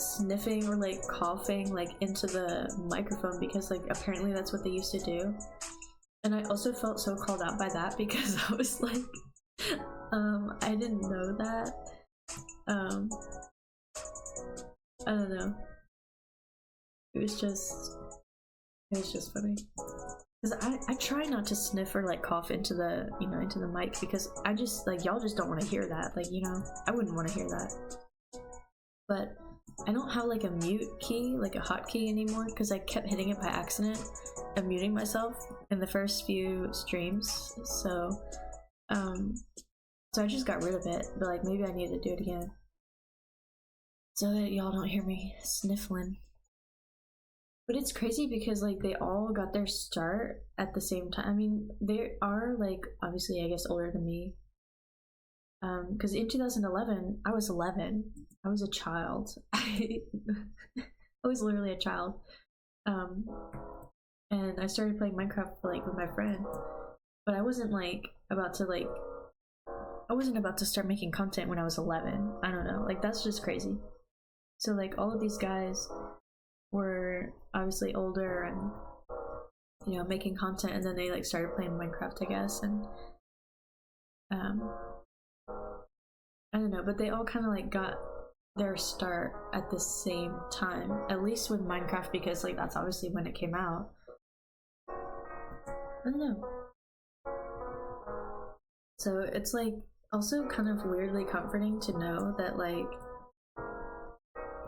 sniffing or like coughing like into the microphone because like apparently that's what they used to do. And I also felt so called out by that because I was like, I didn't know that. I don't know. It was just funny. Cause I try not to sniff or like cough into the into the mic because I just like y'all just don't want to hear that. Like I wouldn't want to hear that. But I don't have like a mute key, like a hotkey anymore, because I kept hitting it by accident and muting myself in the first few streams. So I just got rid of it. But like maybe I need to do it again so that y'all don't hear me sniffling. But it's crazy because like they all got their start at the same time. I mean, they are like obviously I guess older than me. Because in 2011 I was 11. I was a child. I was literally a child. And I started playing Minecraft like with my friend. But I wasn't about to start making content when I was 11. I don't know. Like that's just crazy. So like all of these guys were obviously older and making content, and then they like started playing Minecraft, I guess, and I don't know, but they all kind of like got their start at the same time, at least with Minecraft, because like that's obviously when it came out. I don't know. So it's like also kind of weirdly comforting to know that like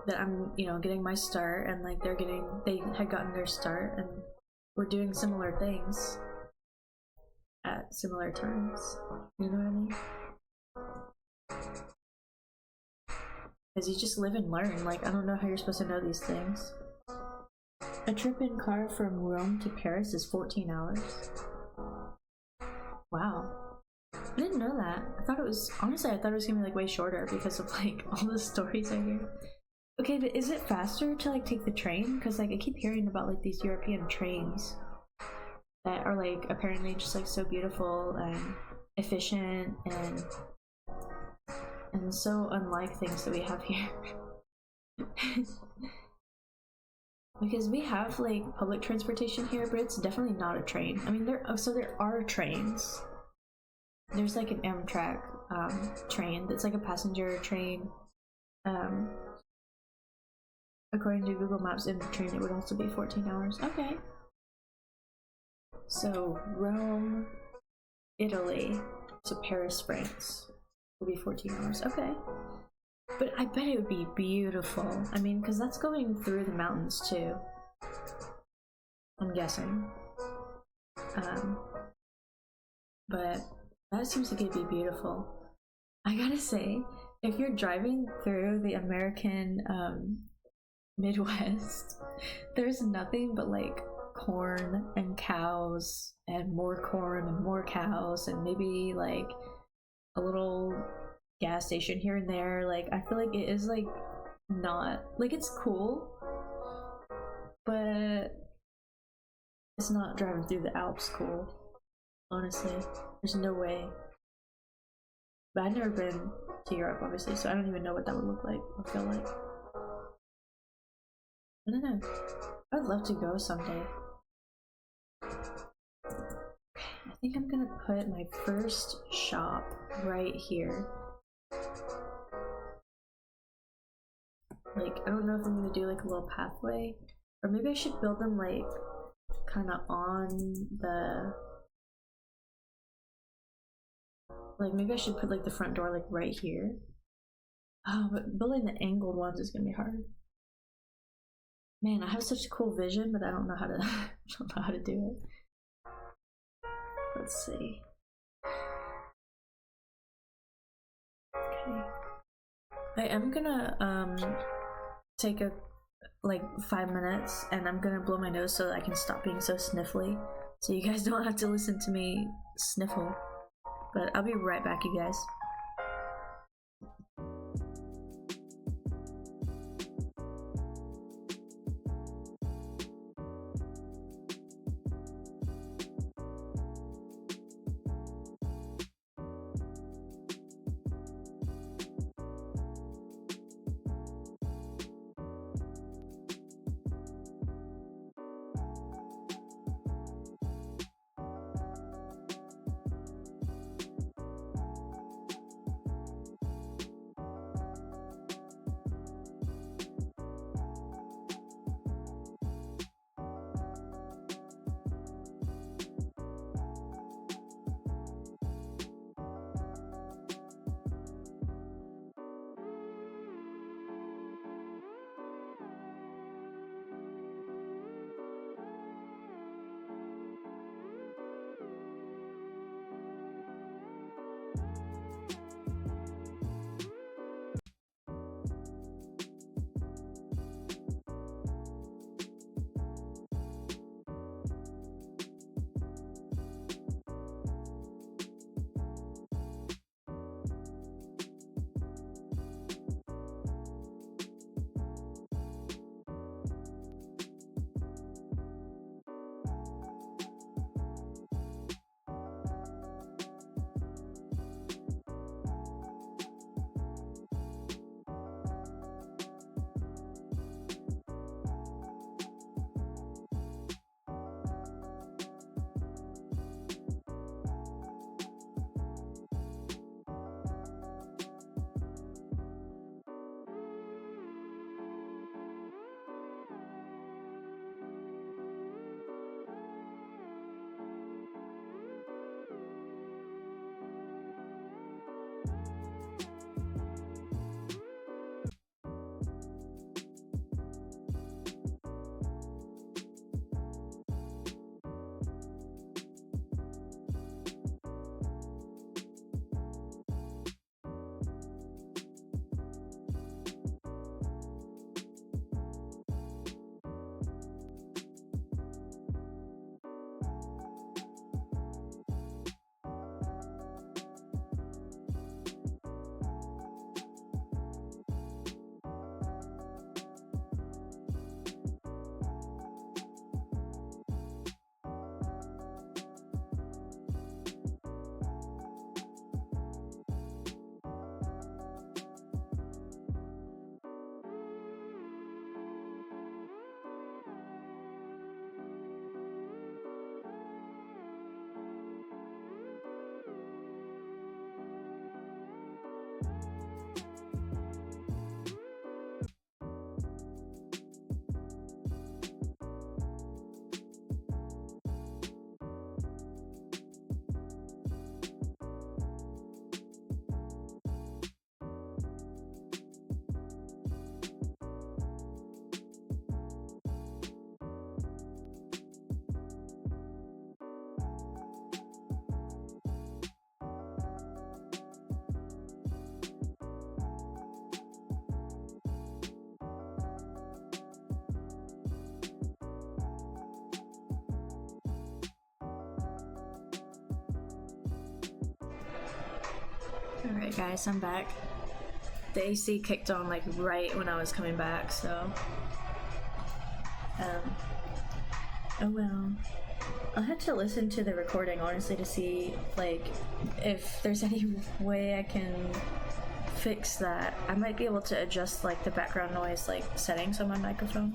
that I'm getting my start, and like they had gotten their start and we're doing similar things at similar times. You know what I mean? Because you just live and learn. Like I don't know how you're supposed to know these things. A trip in car from Rome to Paris is 14 hours. Wow. I didn't know that. I thought it was gonna be like way shorter because of like all the stories I hear. Okay, but is it faster to like take the train? Because like I keep hearing about like these European trains that are like apparently just like so beautiful and efficient and so unlike things that we have here. Because we have like public transportation here, but it's definitely not a train. I mean, there are trains. There's like an Amtrak train that's like a passenger train. According to Google Maps, in the train it would also be 14 hours. Okay. So Rome, Italy to Paris, France will be 14 hours. Okay. But I bet it would be beautiful. I mean, because that's going through the mountains too. I'm guessing. But that seems like it'd be beautiful. I gotta say, if you're driving through the American Midwest, there's nothing but like corn and cows and more corn and more cows and maybe like a little gas station here and there. Like I feel like it is like not like it's cool, but it's not driving through the Alps cool. Honestly, there's no way. But I've never been to Europe, obviously, so I don't even know what that would look like or feel like. I don't know. I would love to go someday. I think I'm gonna put my first shop right here. Like, I don't know if I'm gonna do like a little pathway, or maybe I should build them like kind of on the, like maybe I should put like the front door like right here. Oh, but building the angled ones is gonna be hard. Man, I have such a cool vision, but I don't know how to don't know how to do it. Let's see. Okay. I am gonna take a like 5 minutes, and I'm gonna blow my nose so that I can stop being so sniffly, so you guys don't have to listen to me sniffle. But I'll be right back, you guys. Alright guys, I'm back. The AC kicked on like right when I was coming back, so oh well. I'll have to listen to the recording honestly to see like if there's any way I can fix that. I might be able to adjust like the background noise like settings on my microphone.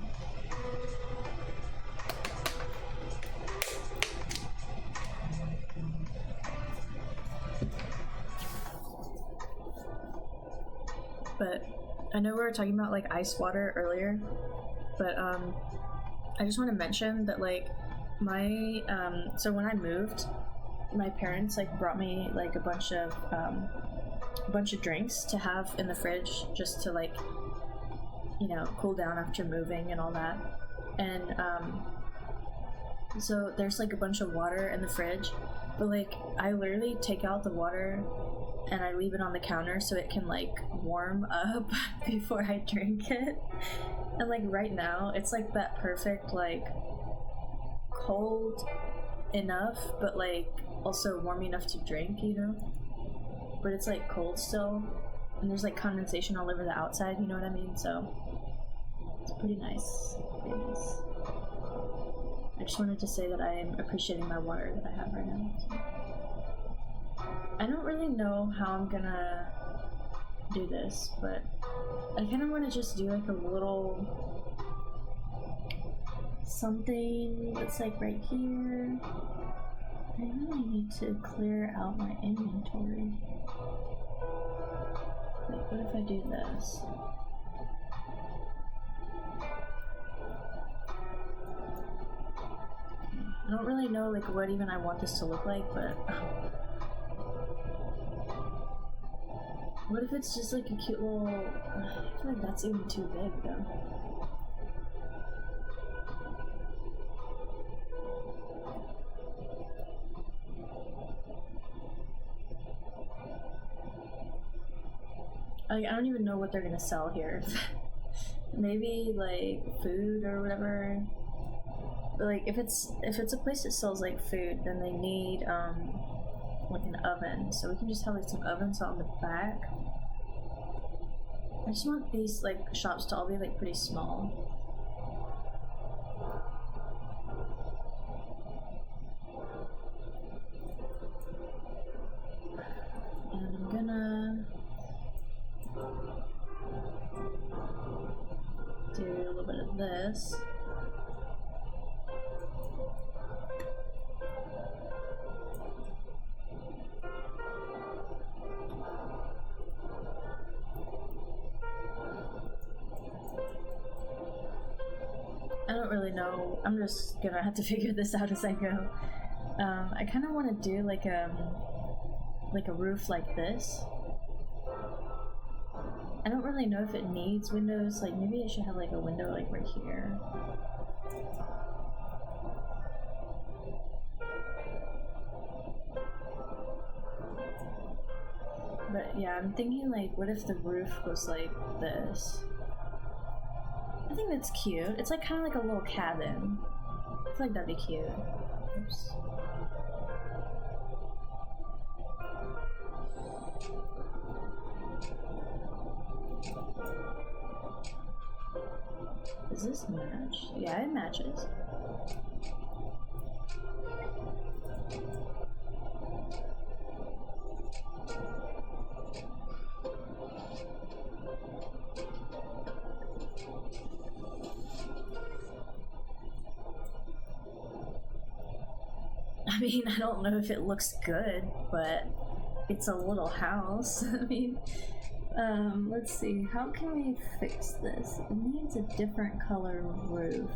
But I know we were talking about like ice water earlier, but I just want to mention that like my so when I moved, my parents like brought me like a bunch of drinks to have in the fridge just to like, you know, cool down after moving and all that. And so there's like a bunch of water in the fridge, but like I literally take out the water and I leave it on the counter so it can like warm up before I drink it. And like right now it's like that perfect like cold enough but like also warm enough to drink, you know, but it's like cold still and there's like condensation all over the outside, you know what I mean? So it's pretty nice. I just wanted to say that I am appreciating my water that I have right now, so. I don't really know how I'm gonna do this, but I kind of want to just do like a little something that's like right here. I really need to clear out my inventory. Like, what if I do this? I don't really know like what even I want this to look like, but what if it's just like a cute little... I feel like that's even too big though. Like, I don't even know what they're gonna sell here. Maybe like food or whatever. But like if it's a place that sells like food, then they need like an oven. So we can just have like some ovens on the back. I just want these like shops to all be like pretty small. And I'm gonna do a little bit of this. I don't really know. I'm just gonna have to figure this out as I go. I kind of want to do like a roof like this. I don't really know if it needs windows. Like maybe it should have like a window like right here. But yeah, I'm thinking like, what if the roof was like this? I think that's cute. It's like kind of like a little cabin. I feel like that'd be cute. Oops. Does this match? Yeah, it matches. I mean, I don't know if it looks good, but it's a little house. I mean, let's see, how can we fix this? It needs a different color roof.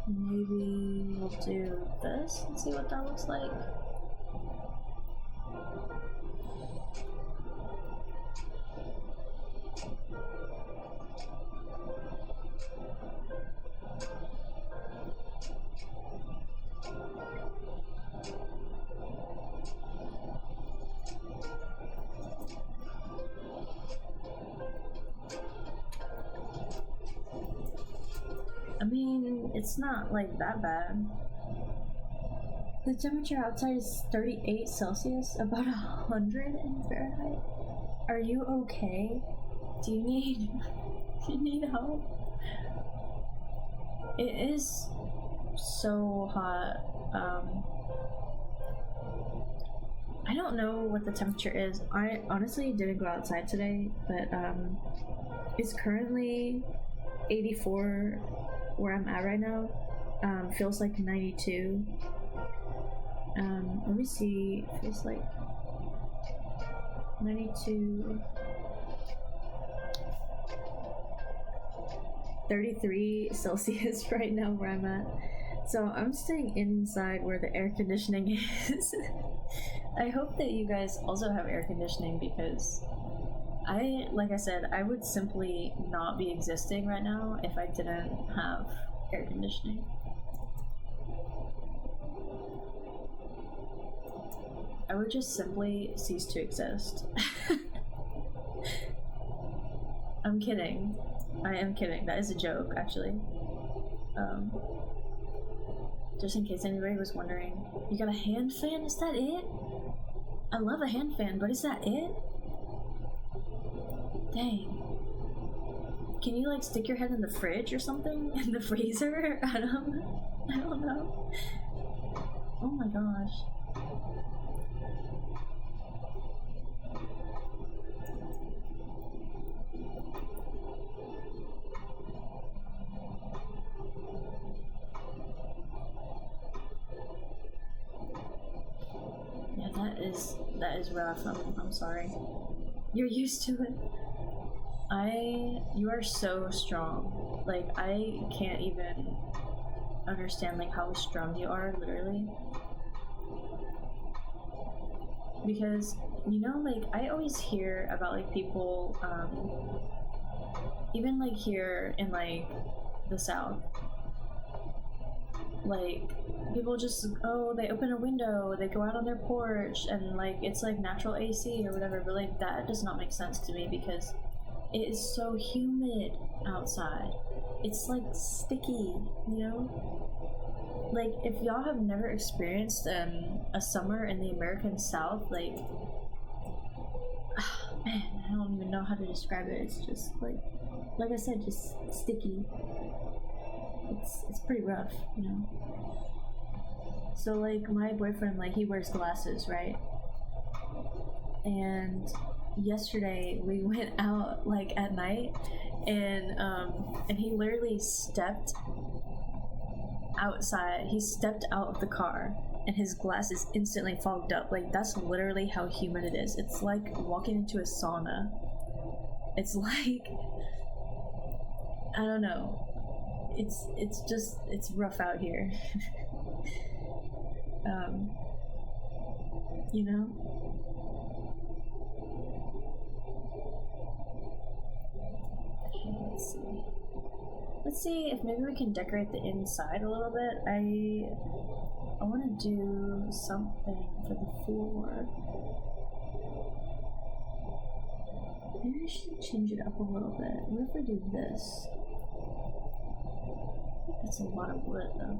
Maybe we'll do this and see what that looks like. I mean, it's not like that bad. The temperature outside is 38 Celsius, about 100 in Fahrenheit. Are you okay? Do you need help? It is so hot. I don't know what the temperature is. I honestly didn't go outside today, but it's currently 84 where I'm at right now. Feels like 92. Let me see. Feels like 92. 33 Celsius right now where I'm at. So I'm staying inside where the air conditioning is. I hope that you guys also have air conditioning, because like I said, I would simply not be existing right now if I didn't have air conditioning. I would just simply cease to exist. I'm kidding. I am kidding. That is a joke, actually. Just in case anybody was wondering. You got a hand fan? Is that it? I love a hand fan, but is that it? Dang. Can you like stick your head in the fridge or something? In the freezer? I don't know. Oh my gosh. Yeah, that is rough. I'm sorry. You're used to it. You are so strong. Like, I can't even understand like how strong you are, literally. Because, you know, like, I always hear about like people, even like here in like the South, like people just they open a window, they go out on their porch, and like it's like natural AC or whatever, but like that does not make sense to me because it is so humid outside. It's like sticky, you know? Like, if y'all have never experienced a summer in the American South, like, man, I don't even know how to describe it. It's just like I said, just sticky. It's pretty rough, you know? So like my boyfriend, like, he wears glasses, right? And yesterday we went out like at night, and he literally stepped outside. He stepped out of the car and his glasses instantly fogged up. Like, that's literally how humid it is. It's like walking into a sauna. It's like, I don't know. It's just, it's rough out here. You know? Okay, let's see if maybe we can decorate the inside a little bit. I want to do something for the floor. Maybe I should change it up a little bit. What if we do this? That's a lot of wood, though.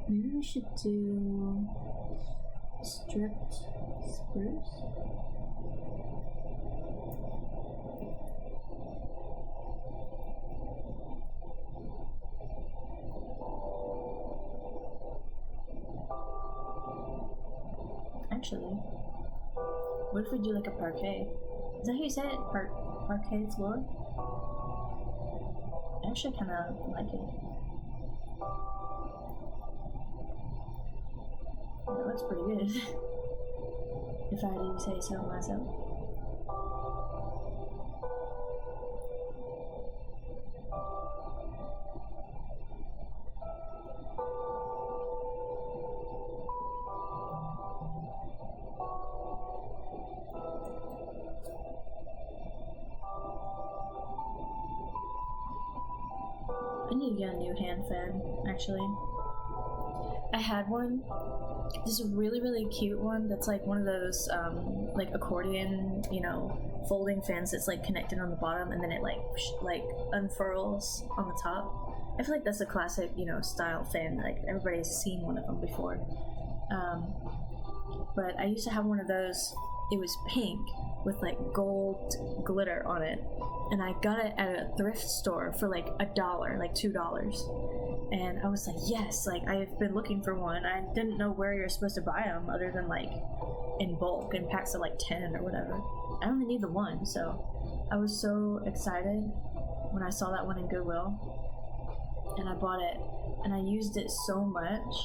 Maybe we should do stripped spruce? Actually, what if we do like a parquet? Is that how you say it? Parquet floor? I actually kind of like it. That looks pretty good. If I do say so myself. I need to get a new hand fan, actually. I had one. This really, really cute one that's like one of those, like accordion, you know, folding fans that's like connected on the bottom and then it like unfurls on the top. I feel like that's a classic, you know, style fan. Like everybody's seen one of them before. But I used to have one of those. It was pink with like gold glitter on it, and I got it at a thrift store for like $1, like $2. And I was like, yes, like I've been looking for one. I didn't know where you're supposed to buy them other than like in bulk in packs of like 10 or whatever. I only need the one, so I was so excited when I saw that one in Goodwill, and I bought it, and I used it so much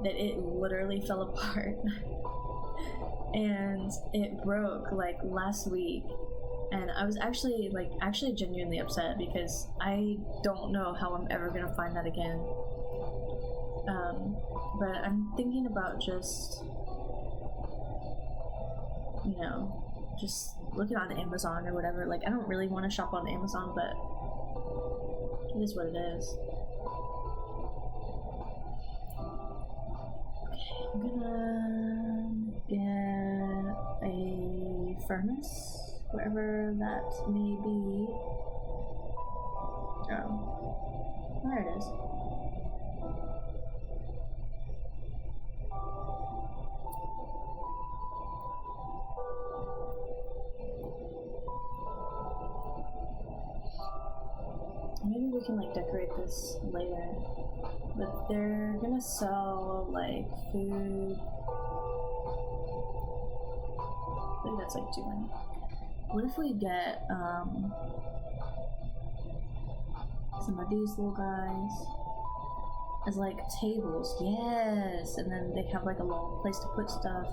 that it literally fell apart. And it broke like last week, and I was actually genuinely upset because I don't know how I'm ever gonna find that again. But I'm thinking about just, you know, just looking on Amazon or whatever. Like, I don't really want to shop on Amazon, but it is what it is. Okay, I'm gonna get a furnace, wherever that may be. Oh, there it is. Maybe we can like decorate this later, but they're gonna sell like food. I think that's like too many. What if we get some of these little guys as like tables? Yes, and then they have like a little place to put stuff.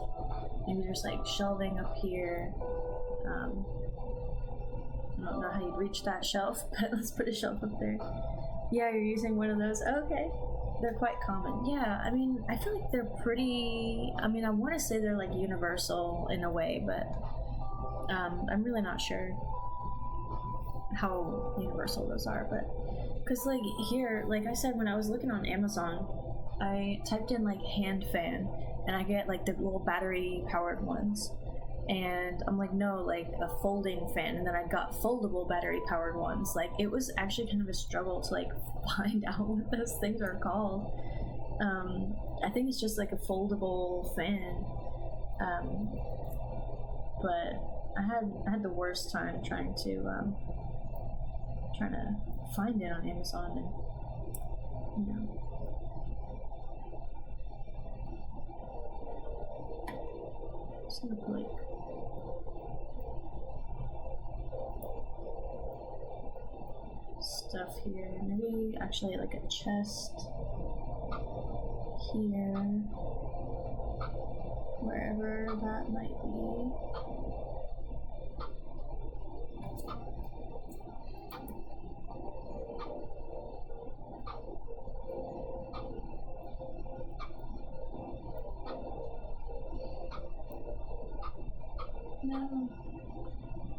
Maybe there's like shelving up here. I don't know how you'd reach that shelf, but let's put a shelf up there. Yeah, you're using one of those. Okay. They're quite common. Yeah, I mean, I feel like they're pretty... I mean, I want to say they're like universal in a way, but I'm really not sure how universal those are. But because like here, like I said, when I was looking on Amazon, I typed in like hand fan, and I get like the little battery powered ones. And I'm like, no, like a folding fan. And then I got foldable battery powered ones. Like, it was actually kind of a struggle to like find out what those things are called. I think it's just like a foldable fan. But I had the worst time trying to find it on Amazon, and you know. Just gonna put like stuff here. Maybe actually like a chest here, wherever that might be. No,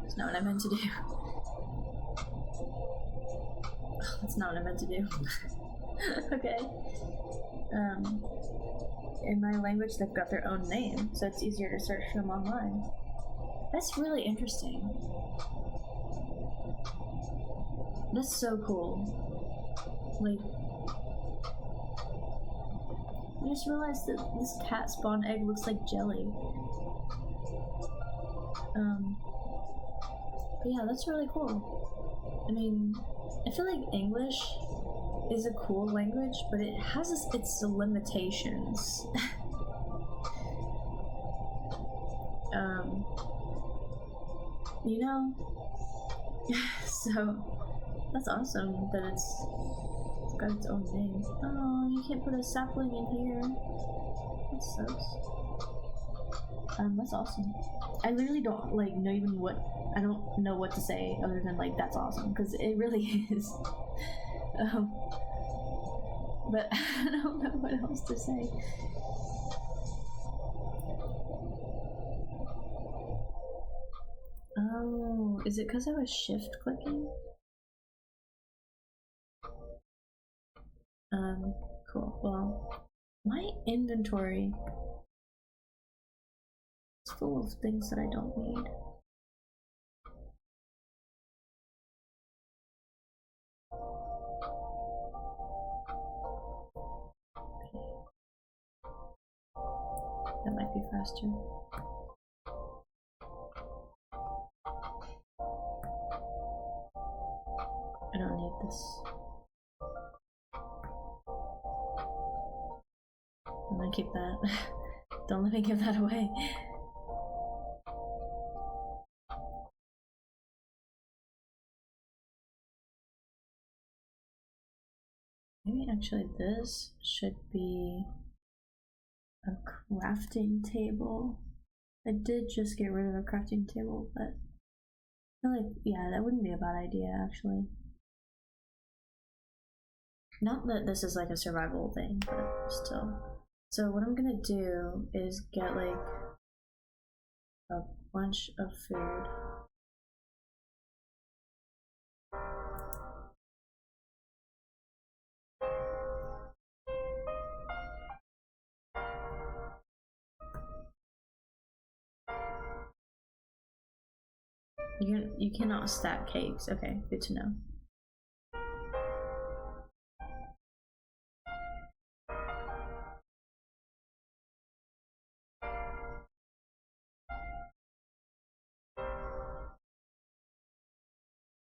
that's not what I meant to do. That's not what I meant to do. Okay. In my language, they've got their own name, so it's easier to search them online. That's really interesting. That's so cool. Like, I just realized that this cat spawn egg looks like jelly. But yeah, that's really cool. I mean, I feel like English is a cool language, but it has its limitations. You know? So, that's awesome that it's got its own name. Oh, you can't put a sapling in here. That sucks. That's awesome. I literally don't like know even what, I don't know what to say other than like that's awesome, because it really is. But I don't know what else to say. Oh, is it because I was shift clicking? Cool. Well, my inventory is full of things that I don't need. faster. I don't need this. I'm gonna keep that. Don't let me give that away. Maybe actually this should be a crafting table. I did just get rid of a crafting table, but I feel like, yeah, that wouldn't be a bad idea actually. Not that this is like a survival thing, but still. So what I'm gonna do is get like a bunch of food. You cannot stack cakes. Okay, good to know.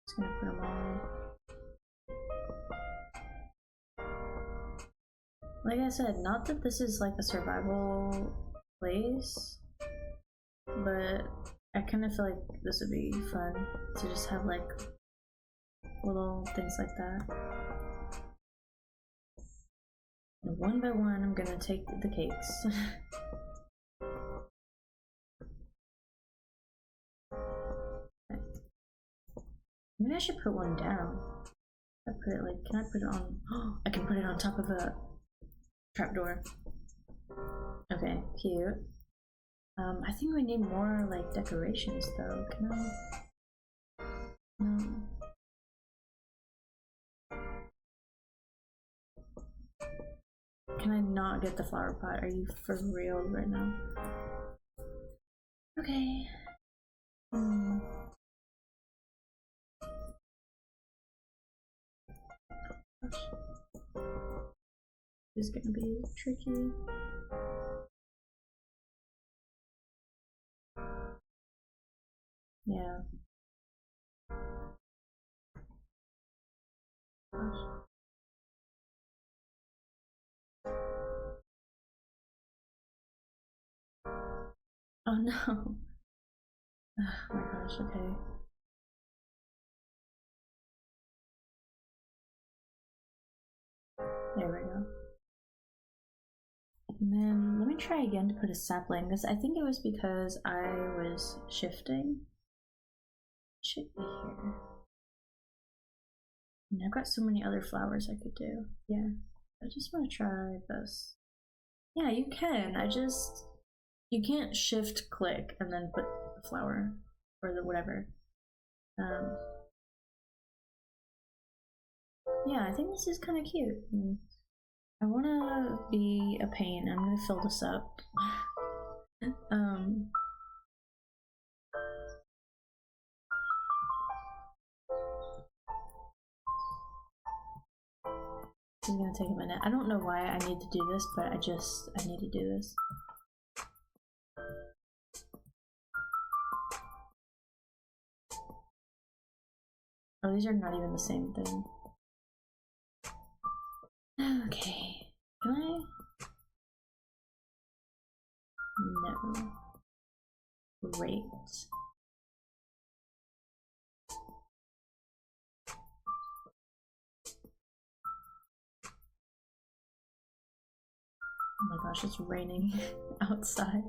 Just gonna put them all. Like I said, not that this is like a survival place, but I kind of feel like this would be fun to just have like little things like that. And one by one, I'm gonna take the cakes. Okay. Maybe I should put one down. I put it like, can I put it on? Oh, I can put it on top of a trapdoor. Okay, cute. I think we need more like decorations though. Can I? No. Can I not get the flower pot? Are you for real right now? Okay. This is gonna be tricky. Yeah. Gosh. Oh no. Oh my gosh, okay. There we go. And then let me try again to put a sapling. This, I think it was because I was shifting. It should be here. And I've got so many other flowers I could do. Yeah. I just want to try this. Yeah, you can. You can't shift click and then put the flower or the whatever. Yeah, I think this is kind of cute. I want to be a pain. I'm gonna fill this up. This is gonna take a minute. I don't know why I need to do this, but I need to do this. Oh, these are not even the same thing. Okay, can I? No. Great. Oh my gosh, it's raining outside.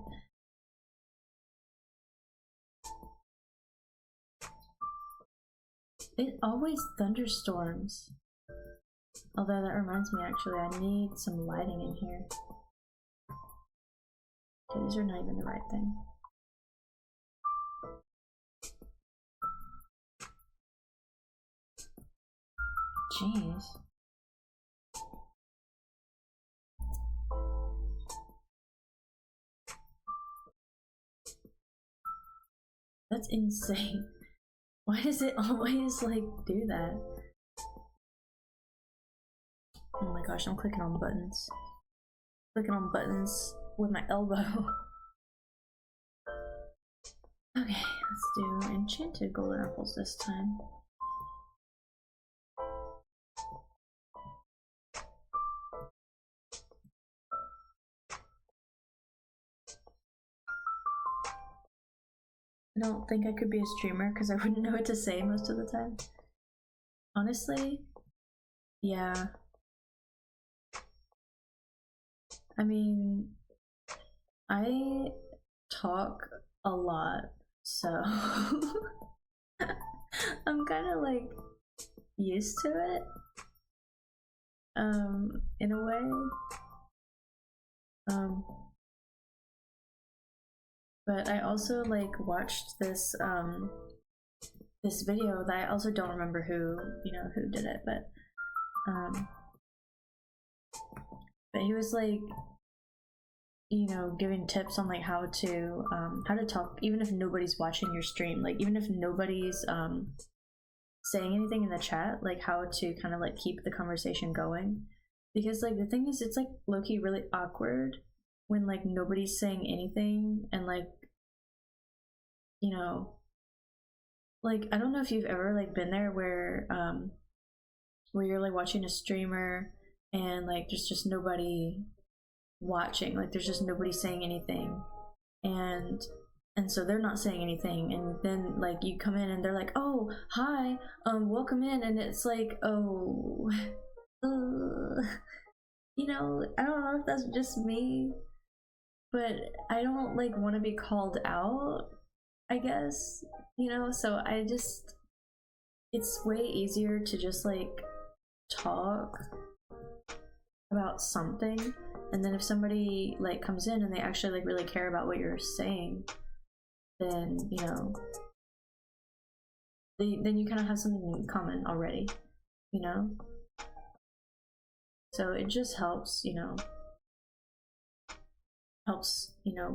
It always thunderstorms. Although that reminds me, actually, I need some lighting in here. Okay, these are not even the right thing. Jeez. That's insane. Why does it always like do that? Oh my gosh, I'm clicking on buttons. Clicking on buttons with my elbow. Okay, let's do enchanted golden apples this time. I don't think I could be a streamer because I wouldn't know what to say most of the time. Honestly, yeah. I mean, I talk a lot, so I'm kind of like used to it, in a way. But I also like watched this this video that I also don't remember who did it, but he was like giving tips on like how to talk even if nobody's watching your stream, like even if nobody's saying anything in the chat, like how to kind of like keep the conversation going, because like the thing is it's like low-key really awkward when like nobody's saying anything and like like I don't know if you've ever like been there where you're like watching a streamer and like there's just nobody watching, like there's just nobody saying anything, and so they're not saying anything, and then like you come in and they're like, oh hi, welcome in, and it's like, oh I don't know if that's just me, but I don't like want to be called out, I guess, so I just, it's way easier to just like talk about something, and then if somebody like comes in and they actually like really care about what you're saying, then then you kind of have something in common already, so it just helps,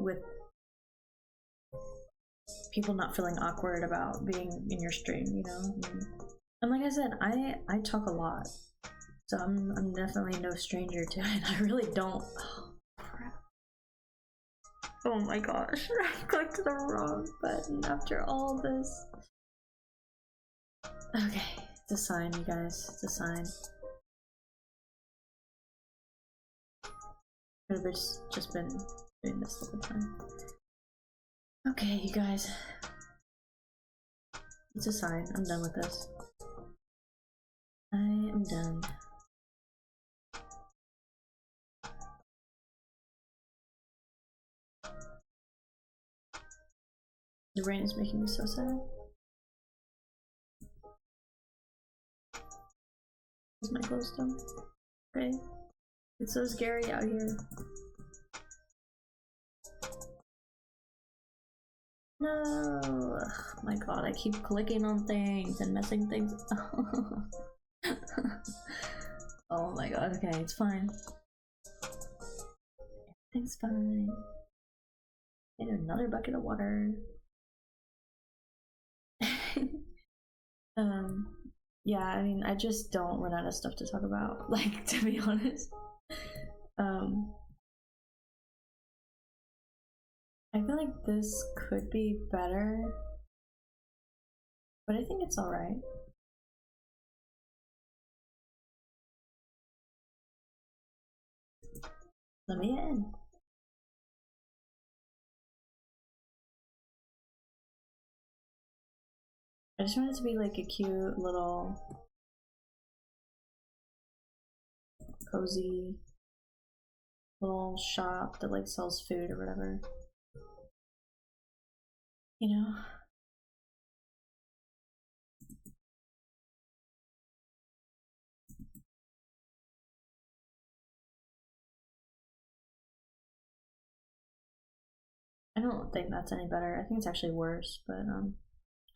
with people not feeling awkward about being in your stream, and like I said, I talk a lot, so I'm definitely no stranger to it. I really don't. Oh, crap. Oh my gosh, I clicked the wrong button after all this. Okay, it's a sign, you guys. It's a sign. Could have just been doing this the whole time. Okay, you guys. It's a sign. I'm done with this. I am done. The rain is making me so sad. Is my glowstone? Okay. It's so scary out here. No! Oh my god, I keep clicking on things and messing things up. Oh my god, okay, it's fine. Everything's fine. Need another bucket of water. Yeah, I mean, I just don't run out of stuff to talk about, like, to be honest. I feel like this could be better, but I think it's alright. Let me in. I just want it to be like a cute little cozy little shop that like sells food or whatever. I don't think that's any better. I think it's actually worse, but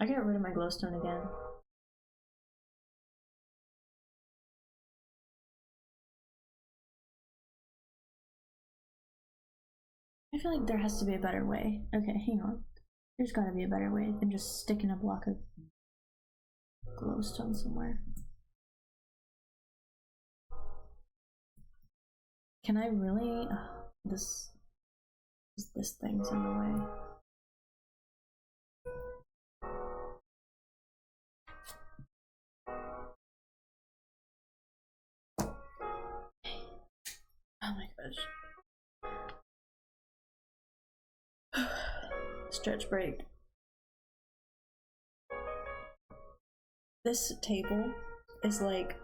I got rid of my glowstone again. I feel like there has to be a better way. Okay, hang on. There's gotta be a better way than just sticking a block of glowstone somewhere. Can I really? This thing's in the way. Stretch break. This table is like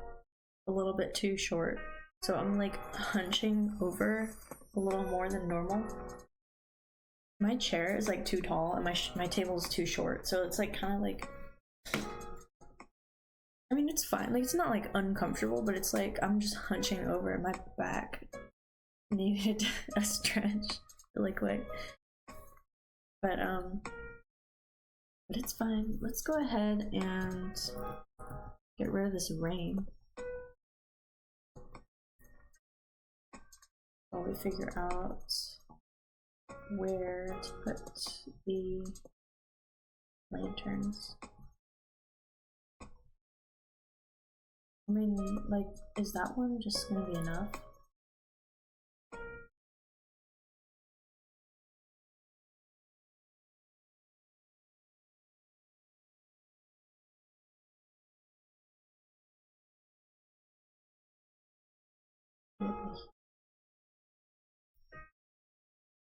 a little bit too short, so I'm like hunching over a little more than normal. My chair is like too tall and my table is too short, so it's like kind of like, I mean, it's fine, like it's not like uncomfortable, but it's like I'm just hunching over and my back needed a stretch really quick. But it's fine. Let's go ahead and get rid of this rain while we figure out where to put the lanterns. I mean, like, is that one just gonna be enough?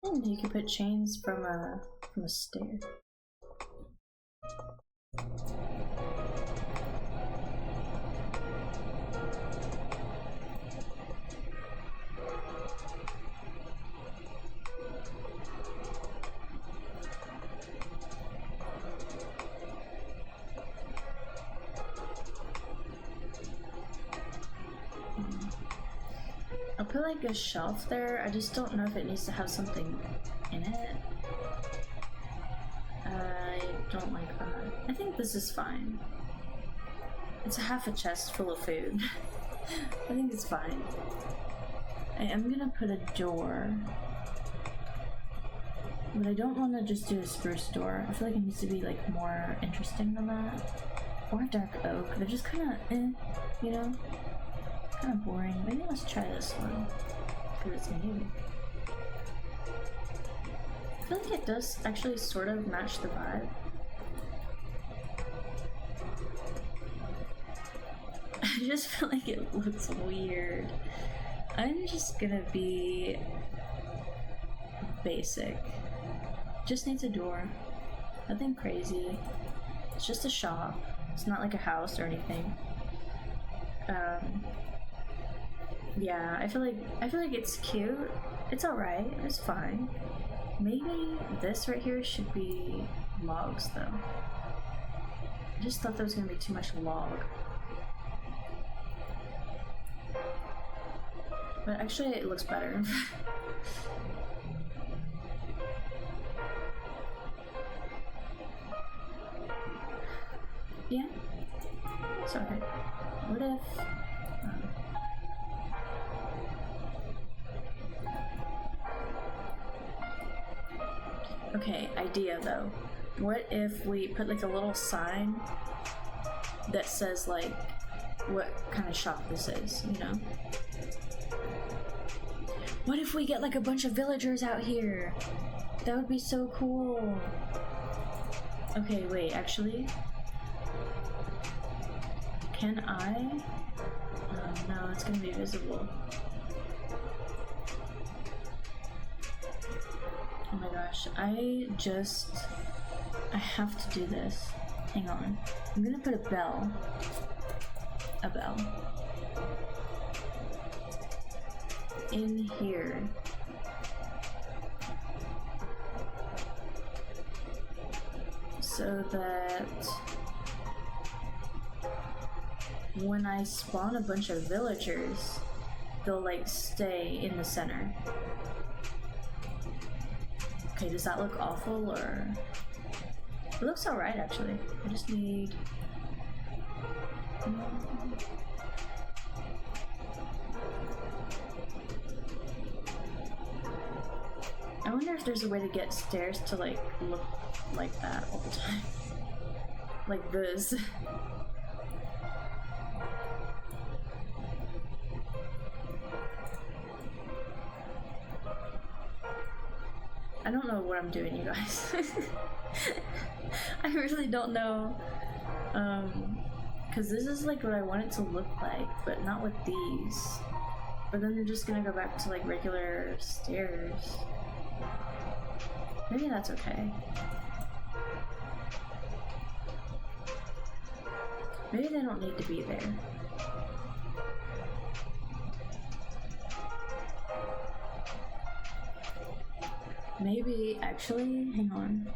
And you can put chains from a stair. I'll put like a shelf there. I just don't know if it needs to have something in it. I don't like that. I think this is fine. It's half a chest full of food. I think it's fine. I am gonna put a door, but I don't want to just do a spruce door. I feel like it needs to be like more interesting than that. Or dark oak. They're just kind of you know? Kind of boring. Maybe let's try this one because it's new. I feel like it does actually sort of match the vibe. I just feel like it looks weird. I'm just gonna be basic. Just needs a door. Nothing crazy. It's just a shop. It's not like a house or anything. Yeah, I feel like it's cute. It's alright. It's fine. Maybe this right here should be logs though. I just thought there was gonna be too much log. But actually it looks better. Yeah. Sorry. What if okay, idea though. What if we put like a little sign that says like what kind of shop this is, you know? What if we get like a bunch of villagers out here? That would be so cool. Okay, wait, actually. Can I? Oh, no, it's gonna be visible. Oh my gosh, I have to do this. Hang on. I'm gonna put a bell. A bell. In here. So that when I spawn a bunch of villagers, they'll like stay in the center. Okay, does that look awful or? It looks alright actually. I just need. I wonder if there's a way to get stairs to like look like that all the time. Like this. I don't know what I'm doing, you guys. I really don't know. Because this is like what I want it to look like, but not with these. But then they're just gonna go back to like regular stairs. Maybe that's okay. Maybe they don't need to be there. Maybe, actually, hang on,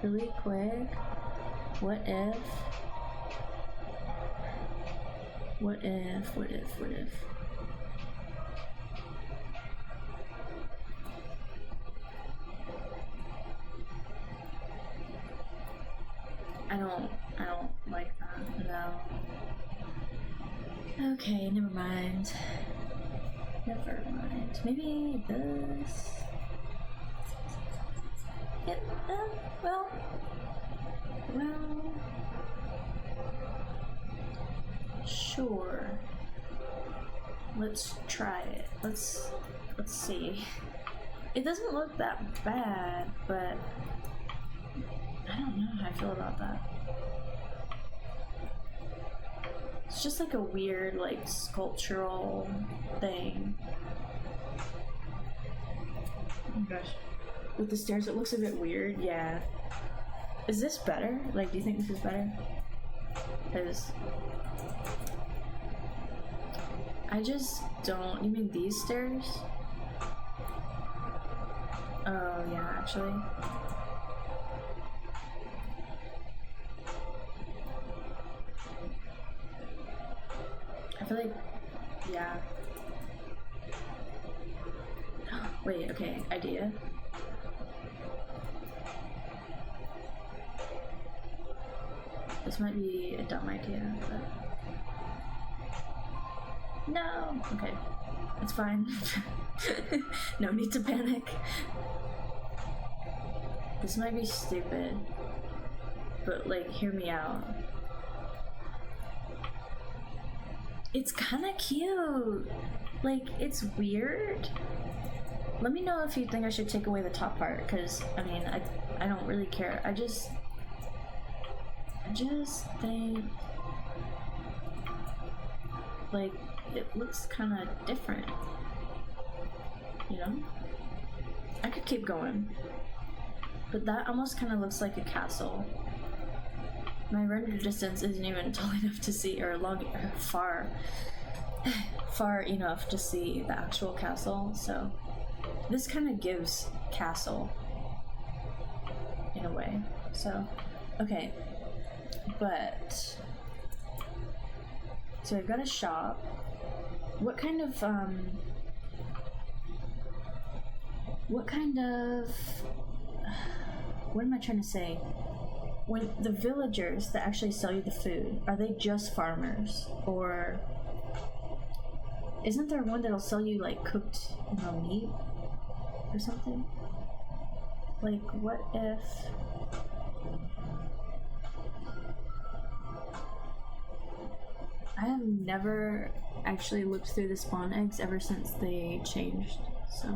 really quick. What if? I don't like that, no. Okay, never mind. Maybe this? Yeah, well, sure. Let's try it. Let's see. It doesn't look that bad, but I don't know how I feel about that. It's just like a weird, like, sculptural thing. Oh my gosh. With the stairs, it looks a bit weird, yeah. Is this better? Like, do you think this is better? Because I just don't. You mean these stairs? Oh, yeah, actually. I feel like, yeah. Wait, okay, idea. This might be a dumb idea, but... No! Okay. It's fine. No need to panic. This might be stupid, but, like, hear me out. It's kinda cute! Like, it's weird. Let me know if you think I should take away the top part, because, I mean, I don't really care. I just think, like, it looks kind of different, you know? I could keep going, but that almost kind of looks like a castle. My render distance isn't even tall enough to see, or far enough to see the actual castle, so this kind of gives castle in a way. So, okay. But so I've got a shop. What kind of what am I trying to say? When the villagers that actually sell you the food, are they just farmers, or isn't there one that'll sell you like cooked, you know, meat or something? Like, what if I have never actually looked through the spawn eggs ever since they changed, so...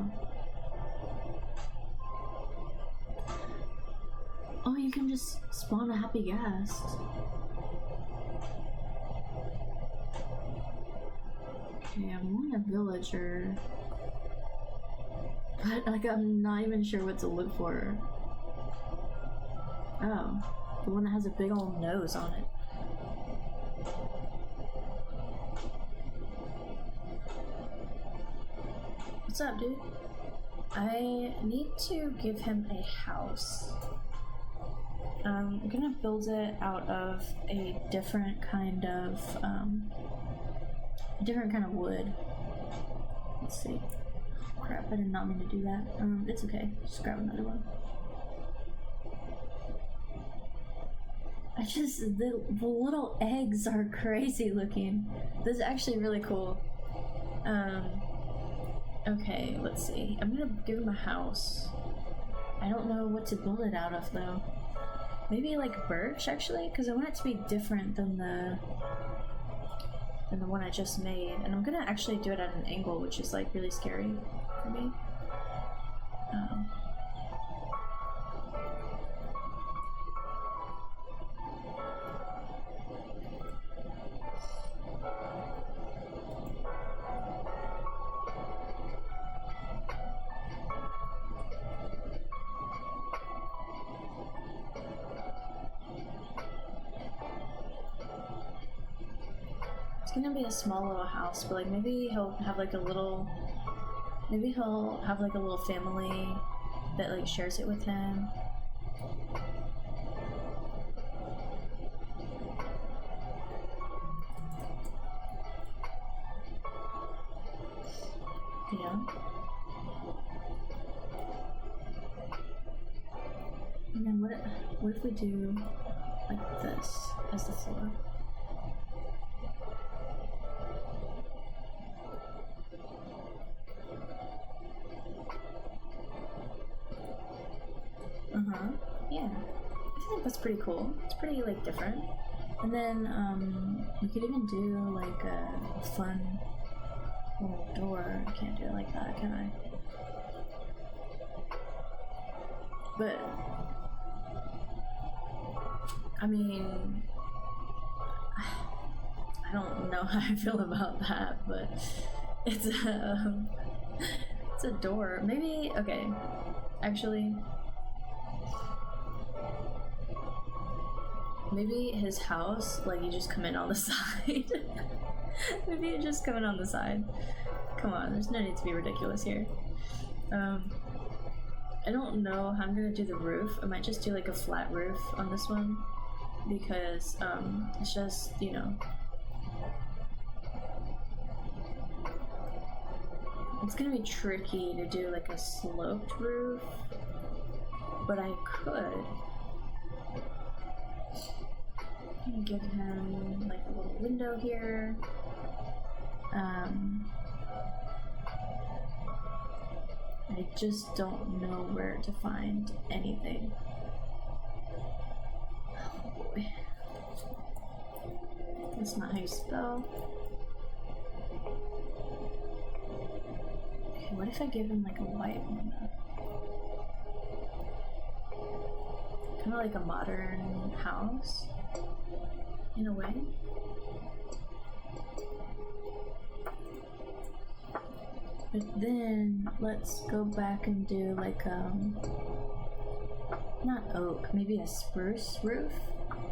Oh, you can just spawn a happy guest. Okay, I want a villager. But, like, I'm not even sure what to look for. Oh, the one that has a big old nose on it. What's up, dude? I need to give him a house. I'm gonna build it out of a different kind of wood. Let's see. Crap, I did not mean to do that. It's okay. Just grab another one. The little eggs are crazy looking. This is actually really cool. Okay, let's see. I'm gonna give him a house. I don't know what to build it out of though. Maybe like birch, actually, because I want it to be different than the one I just made. And I'm gonna actually do it at an angle, which is like really scary for me. gonna be a small little house, but like maybe he'll have like a little, maybe he'll have like a little family that like shares it with him. Yeah. And then what if we do like this as the floor? Yeah. I think that's pretty cool. It's pretty like different. And then we could even do like a fun little door. I can't do it like that, can I? But I mean, I don't know how I feel about that, but it's a door. Maybe, okay, actually, maybe his house, like you just come in on the side. Maybe you just come in on the side. Come on, there's no need to be ridiculous here. I don't know how I'm gonna do the roof. I might just do like a flat roof on this one because it's just, you know, it's gonna be tricky to do like a sloped roof, but I could give him like a little window here. I just don't know where to find anything. Oh boy. That's not how you spell. Okay, what if I give him like a white window? Kind of like a modern house, in a way. But then let's go back and do like not oak, maybe a spruce roof.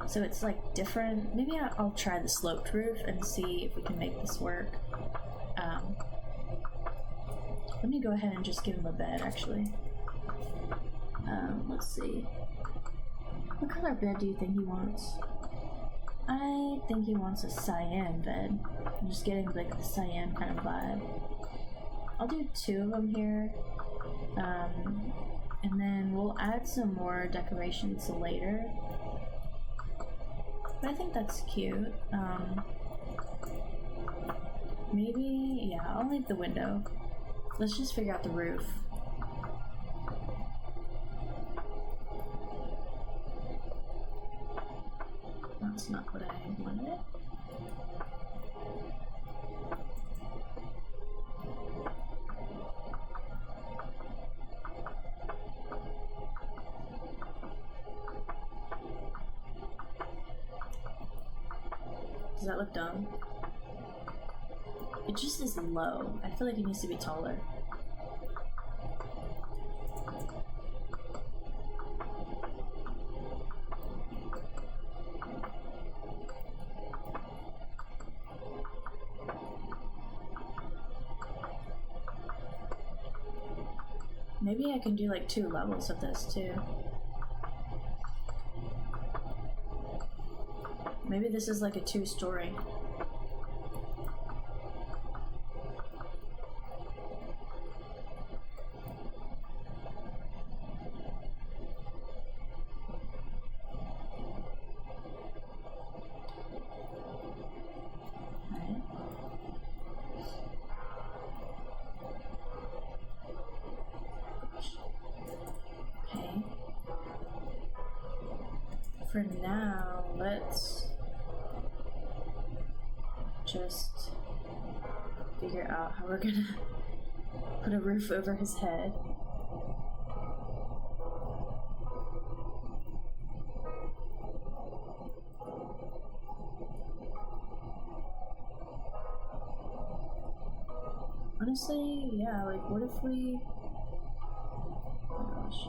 So it's like different. Maybe I'll try the sloped roof and see if we can make this work. Let me go ahead and just give him a bed actually. Let's see. What color bed do you think he wants? I think he wants a cyan bed. I'm just getting like the cyan kind of vibe. I'll do 2 of them here, and then we'll add some more decorations later. But I think that's cute. Maybe, yeah, I'll leave the window. Let's just figure out the roof. That's not what I wanted. Does that look dumb? It just is low. I feel like it needs to be taller. Maybe I can do like 2 levels of this too. Maybe this is like a 2-story. For now, let's just figure out how we're gonna put a roof over his head. Honestly, yeah, like what if we... Oh my gosh.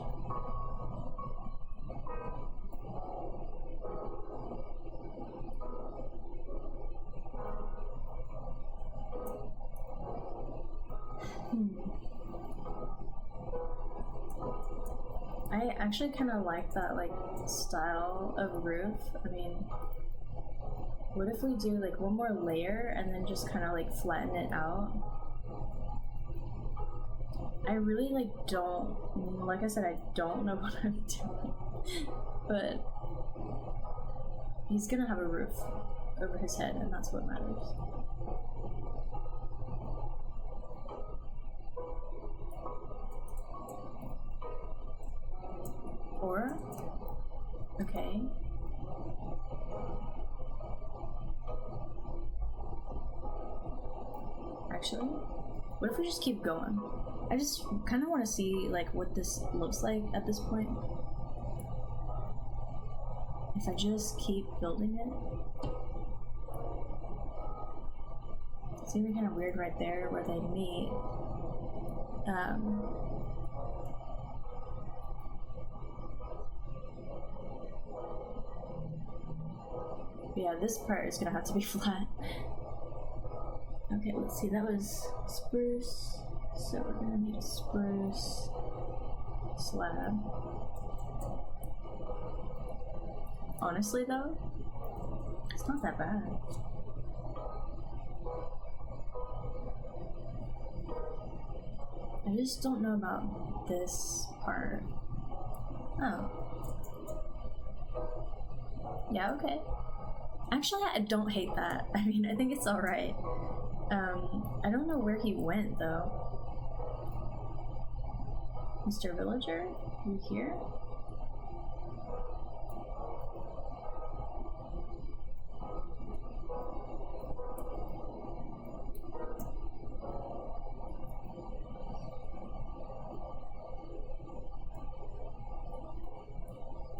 I actually kind of like that, like, style of roof. I mean, what if we do, like, one more layer and then just kind of, like, flatten it out? I really, like, like I said, I don't know what I'm doing. But he's gonna have a roof over his head, and that's what matters. Or, okay. Actually, what if we just keep going? I just kind of want to see, like, what this looks like at this point. If I just keep building it. It's gonna be kind of weird right there where they meet. Yeah, this part is gonna have to be flat. Okay, let's see, that was spruce. So we're gonna need a spruce slab. Honestly though, it's not that bad. I just don't know about this part. Oh. Yeah, okay. Actually, I don't hate that. I mean, I think it's alright. I don't know where he went though. Mr. Villager? You here?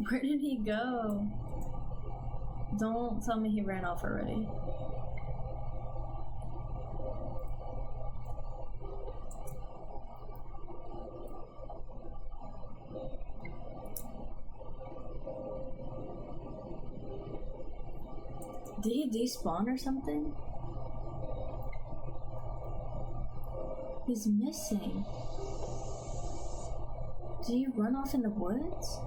Where did he go? Don't tell me he ran off already. Did he despawn or something? He's missing. Did he run off in the woods?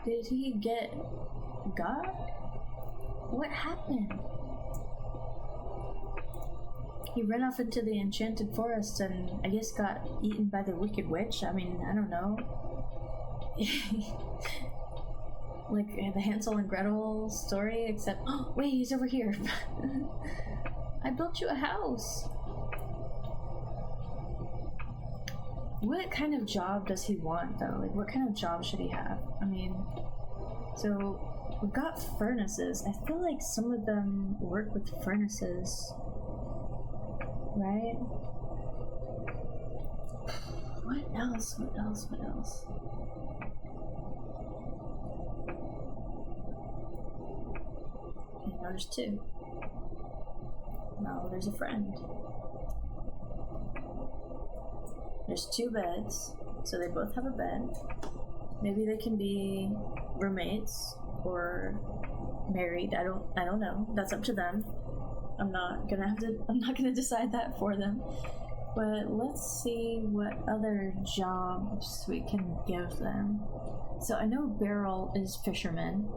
Did he get got? What happened? He ran off into the enchanted forest and I guess got eaten by the wicked witch. I mean, I don't know. Like the Hansel and Gretel story, except, oh wait, he's over here. I built you a house. What kind of job does he want though? Like what kind of job should he have? I mean, so we've got furnaces. I feel like some of them work with furnaces, right? What else? What else? What else? Okay, now there's two. Now there's a friend. There's two beds, so they both have a bed. Maybe they can be roommates or married. I don't know. That's up to them. I'm not gonna decide that for them. But let's see what other jobs we can give them. So I know Beryl is fisherman.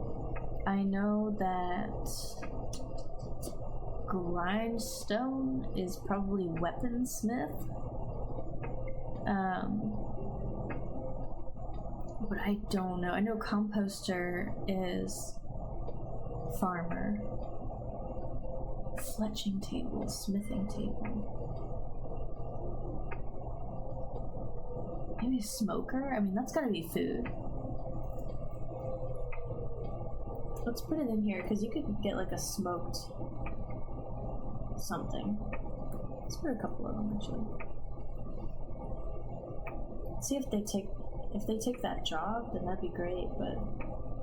I know that Grindstone is probably weaponsmith. But I don't know. I know Composter is farmer. Fletching table, smithing table. Maybe smoker? I mean, that's gotta be food. Let's put it in here, because you could get like a smoked something. Let's put a couple of them, actually. See if they take that job, then that'd be great, but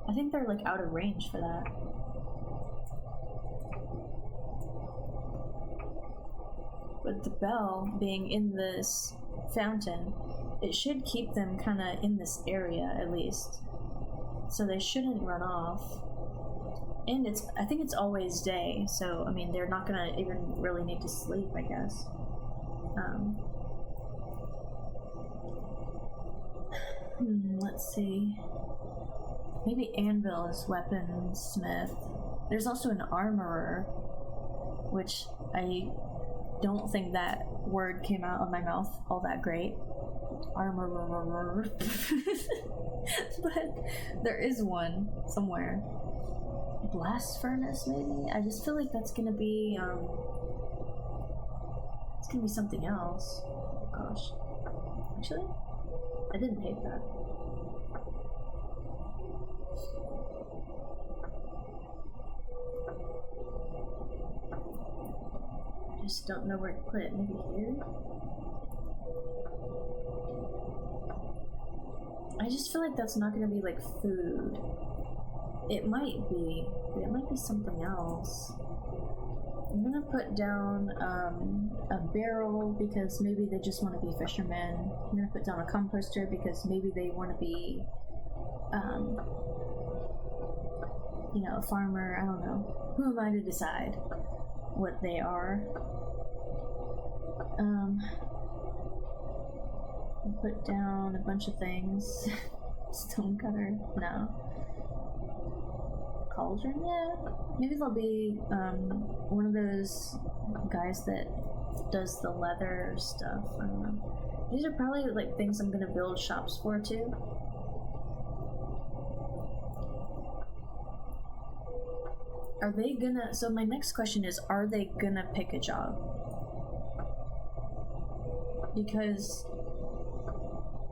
I think they're like out of range for that. But the bell being in this fountain, it should keep them kind of in this area at least, so they shouldn't run off. And I think it's always day, so I mean they're not gonna even really need to sleep, I guess. Let's see. Maybe anvil is weaponsmith. There's also an armorer, which I don't think that word came out of my mouth all that great. Armorer. But there is one somewhere. Blast furnace, maybe? I just feel like that's gonna be, it's gonna be something else. Oh, gosh. Actually, I didn't hate that. I just don't know where to put it. Maybe here? I just feel like that's not gonna be like food. It might be, but it might be something else. I'm gonna put down a barrel because maybe they just want to be fishermen. I'm gonna put down a composter because maybe they want to be, you know, a farmer. I don't know. Who am I to decide what they are? I'll put down a bunch of things. Stonecutter? No. Cauldron? Yeah. Maybe they'll be one of those guys that does the leather stuff. I don't know. These are probably like things I'm gonna build shops for too. Are they gonna, so my next question is, are they gonna pick a job? Because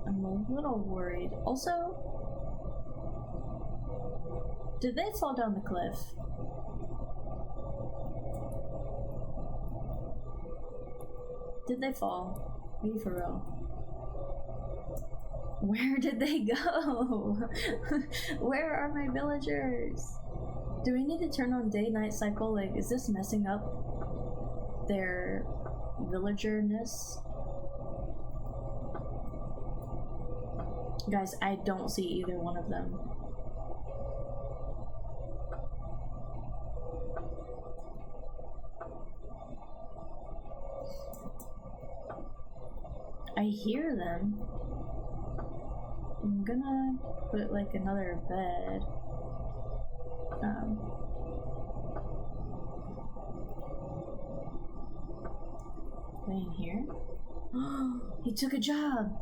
I'm a little worried. Also, did they fall down the cliff? Did they fall? Are you for real? Where did they go? Where are my villagers? Do we need to turn on day-night cycle? Like, is this messing up their villagerness? Guys, I don't see either one of them. I hear them. I'm gonna put like another bed. In here? He took a job!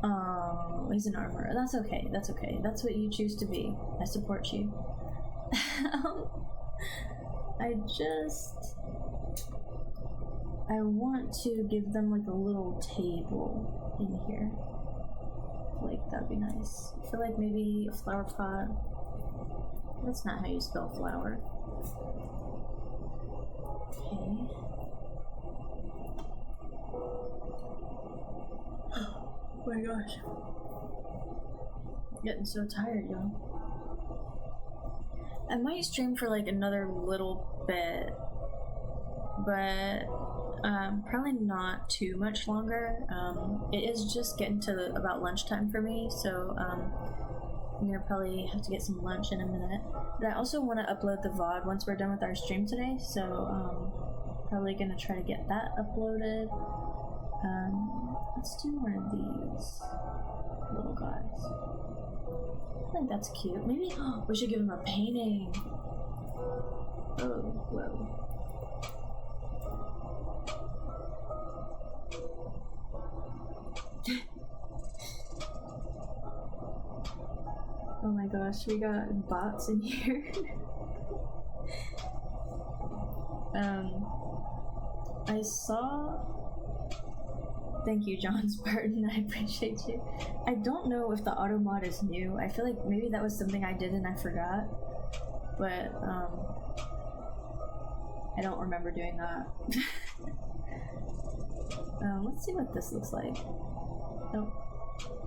Oh, he's an armorer. That's okay, that's okay. That's what you choose to be. I support you. I want to give them like a little table in here. Like, that'd be nice. I feel like maybe a flower pot. That's not how you spell flower. Okay. Oh my gosh. I'm getting so tired, y'all. I might stream for like another little bit, but probably not too much longer. It is just getting to about lunchtime for me, so I'm gonna probably have to get some lunch in a minute. But I also want to upload the VOD once we're done with our stream today, so probably gonna try to get that uploaded. Let's do one of these little guys. I think that's cute. Maybe we should give him a painting. Oh, whoa. Oh my gosh, we got bots in here. I saw... Thank you, John Spartan, I appreciate you. I don't know if the auto mod is new. I feel like maybe that was something I did and I forgot. But, I don't remember doing that. Let's see what this looks like. Oh.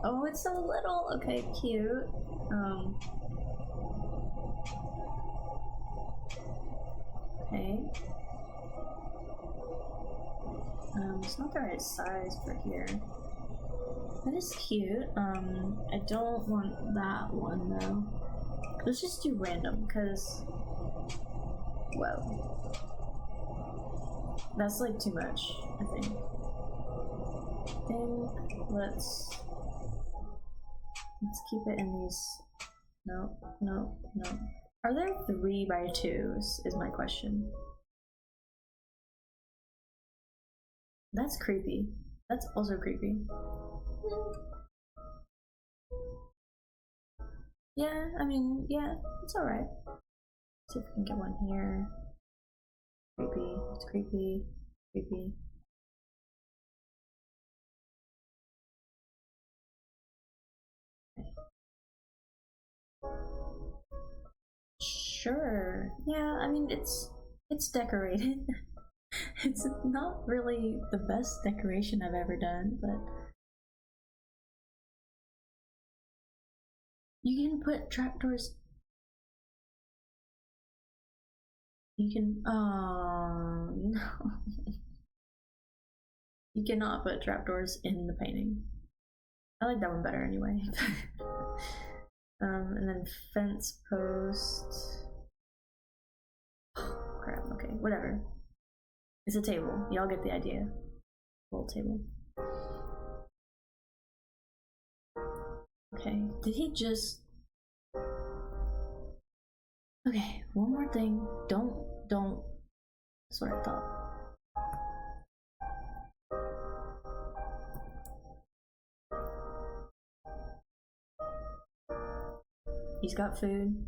Oh, it's so little! Okay, cute. Okay. It's not the right size for here. That is cute. I don't want that one though. Let's just do random, because Whoa. That's like too much, I think. Let's keep it in these. No, no, no. Are there 3x2s is my question. That's creepy. That's also creepy. Yeah, I mean, yeah, it's alright. See if we can get one here. Creepy, it's creepy, creepy. Sure. Yeah, I mean, it's decorated. It's not really the best decoration I've ever done, but you can put trapdoors. You can. Oh no. You cannot put trapdoors in the painting. I like that one better anyway. And then fence post. Crap. Okay, whatever. It's a table. Y'all get the idea. Little table. Okay. Did he just? Okay. One more thing. Don't. That's what I thought. He's got food.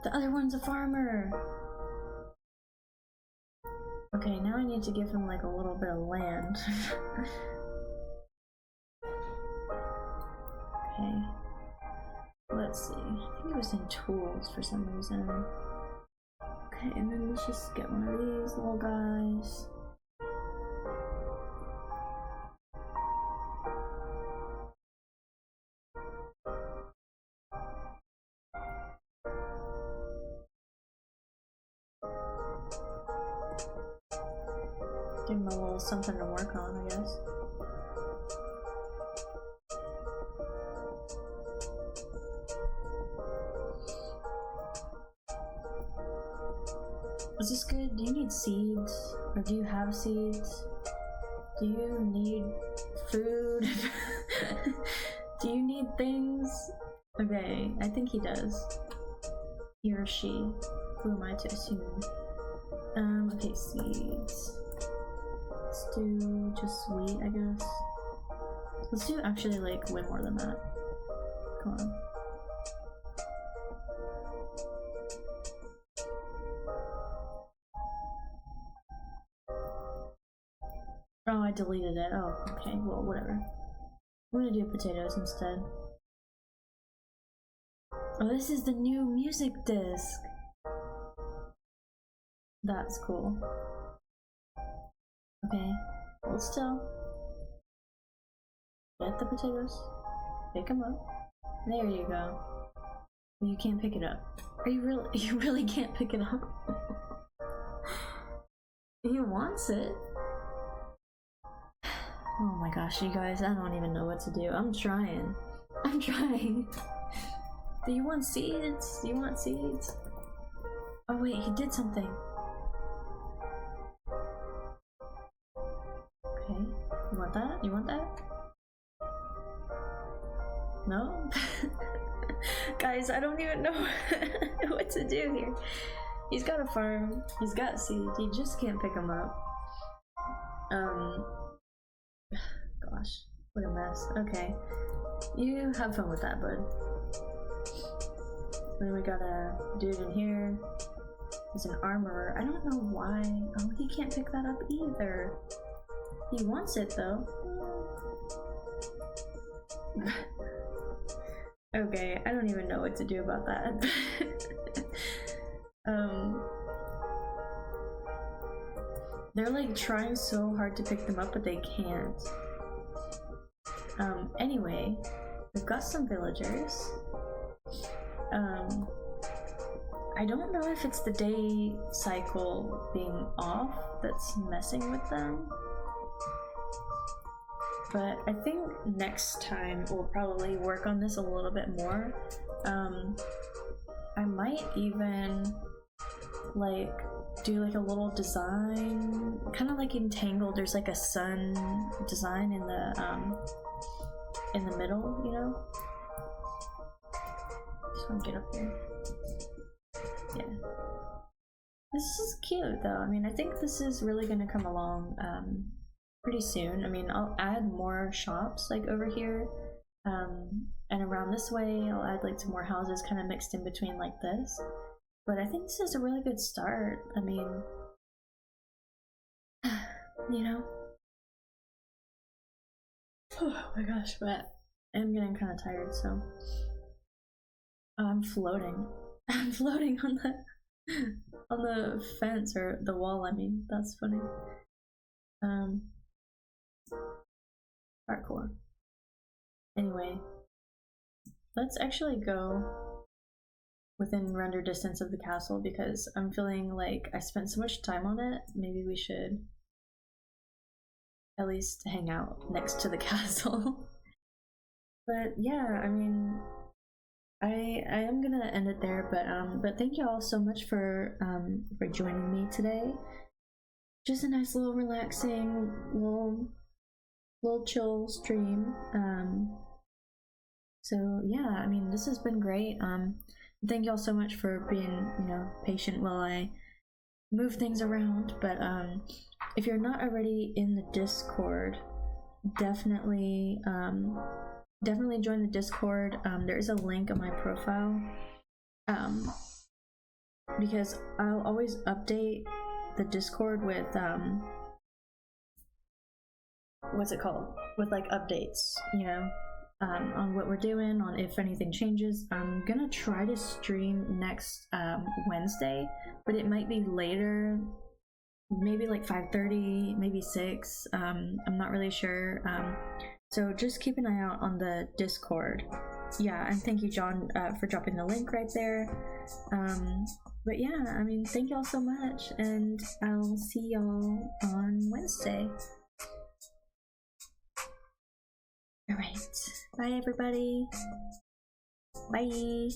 The other one's a farmer. Okay, now I need to give him like a little bit of land. Okay. Let's see. I think it was in tools for some reason. Okay, and then let's just get one of these little guys. Give him a little something to work on, I guess. Is this good? Do you need seeds? Or do you have seeds? Do you need food? Do you need things? Okay, I think he does. He or she. Who am I to assume? Okay, seeds. Let's do just wheat, I guess. Let's do actually like way more than that. Come on. Oh, I deleted it. Oh, okay, well, whatever. I'm gonna do potatoes instead. Oh, this is the new music disc. That's cool. Okay, hold still. Get the potatoes. Pick them up. There you go. You can't pick it up. Are you really? You really can't pick it up? He wants it. Oh my gosh, you guys, I don't even know what to do. I'm trying. I'm trying. Do you want seeds? Do you want seeds? Oh wait, he did something. Okay, you want that? You want that? No? Guys, I don't even know what to do here. He's got a farm, he's got seeds, you just can't pick them up. Gosh, what a mess. Okay, you have fun with that, bud. Then we got a dude in here. He's an armorer. I don't know why. Oh, he can't pick that up either. He wants it though. Okay, I don't even know what to do about that. They're like trying so hard to pick them up, but they can't. Anyway, we've got some villagers. I don't know if it's the day cycle being off that's messing with them, but I think next time we'll probably work on this a little bit more. I might even like do like a little design, kind of like in Tangled. There's like a sun design in the middle, you know. Just want to get up here. Yeah, this is cute though. I mean, I think this is really gonna come along pretty soon. I mean, I'll add more shops like over here, and around this way I'll add like some more houses kind of mixed in between like this. But I think this is a really good start. I mean, you know. Oh my gosh, but I'm getting kind of tired, so I'm floating. I'm floating on the fence, or the wall. I mean, that's funny. Hardcore. Anyway, let's actually go within render distance of the castle, because I'm feeling like I spent so much time on it. Maybe we should at least hang out next to the castle. But yeah, I mean, I am gonna end it there, but thank you all so much for joining me today. Just a nice little relaxing little chill stream. So yeah, I mean, this has been great. Thank you all so much for being, you know, patient while I move things around. But if you're not already in the Discord, definitely join the Discord. There is a link on my profile, because I'll always update the Discord with what's it called, with like updates, you know, on what we're doing, on if anything changes. I'm gonna try to stream next Wednesday, but it might be later, maybe like 5:30, maybe 6. I'm not really sure. So just keep an eye out on the Discord. Yeah, and thank you, John, for dropping the link right there. But yeah, I mean, thank y'all so much, and I'll see y'all on Wednesday. Alright, bye everybody. Bye.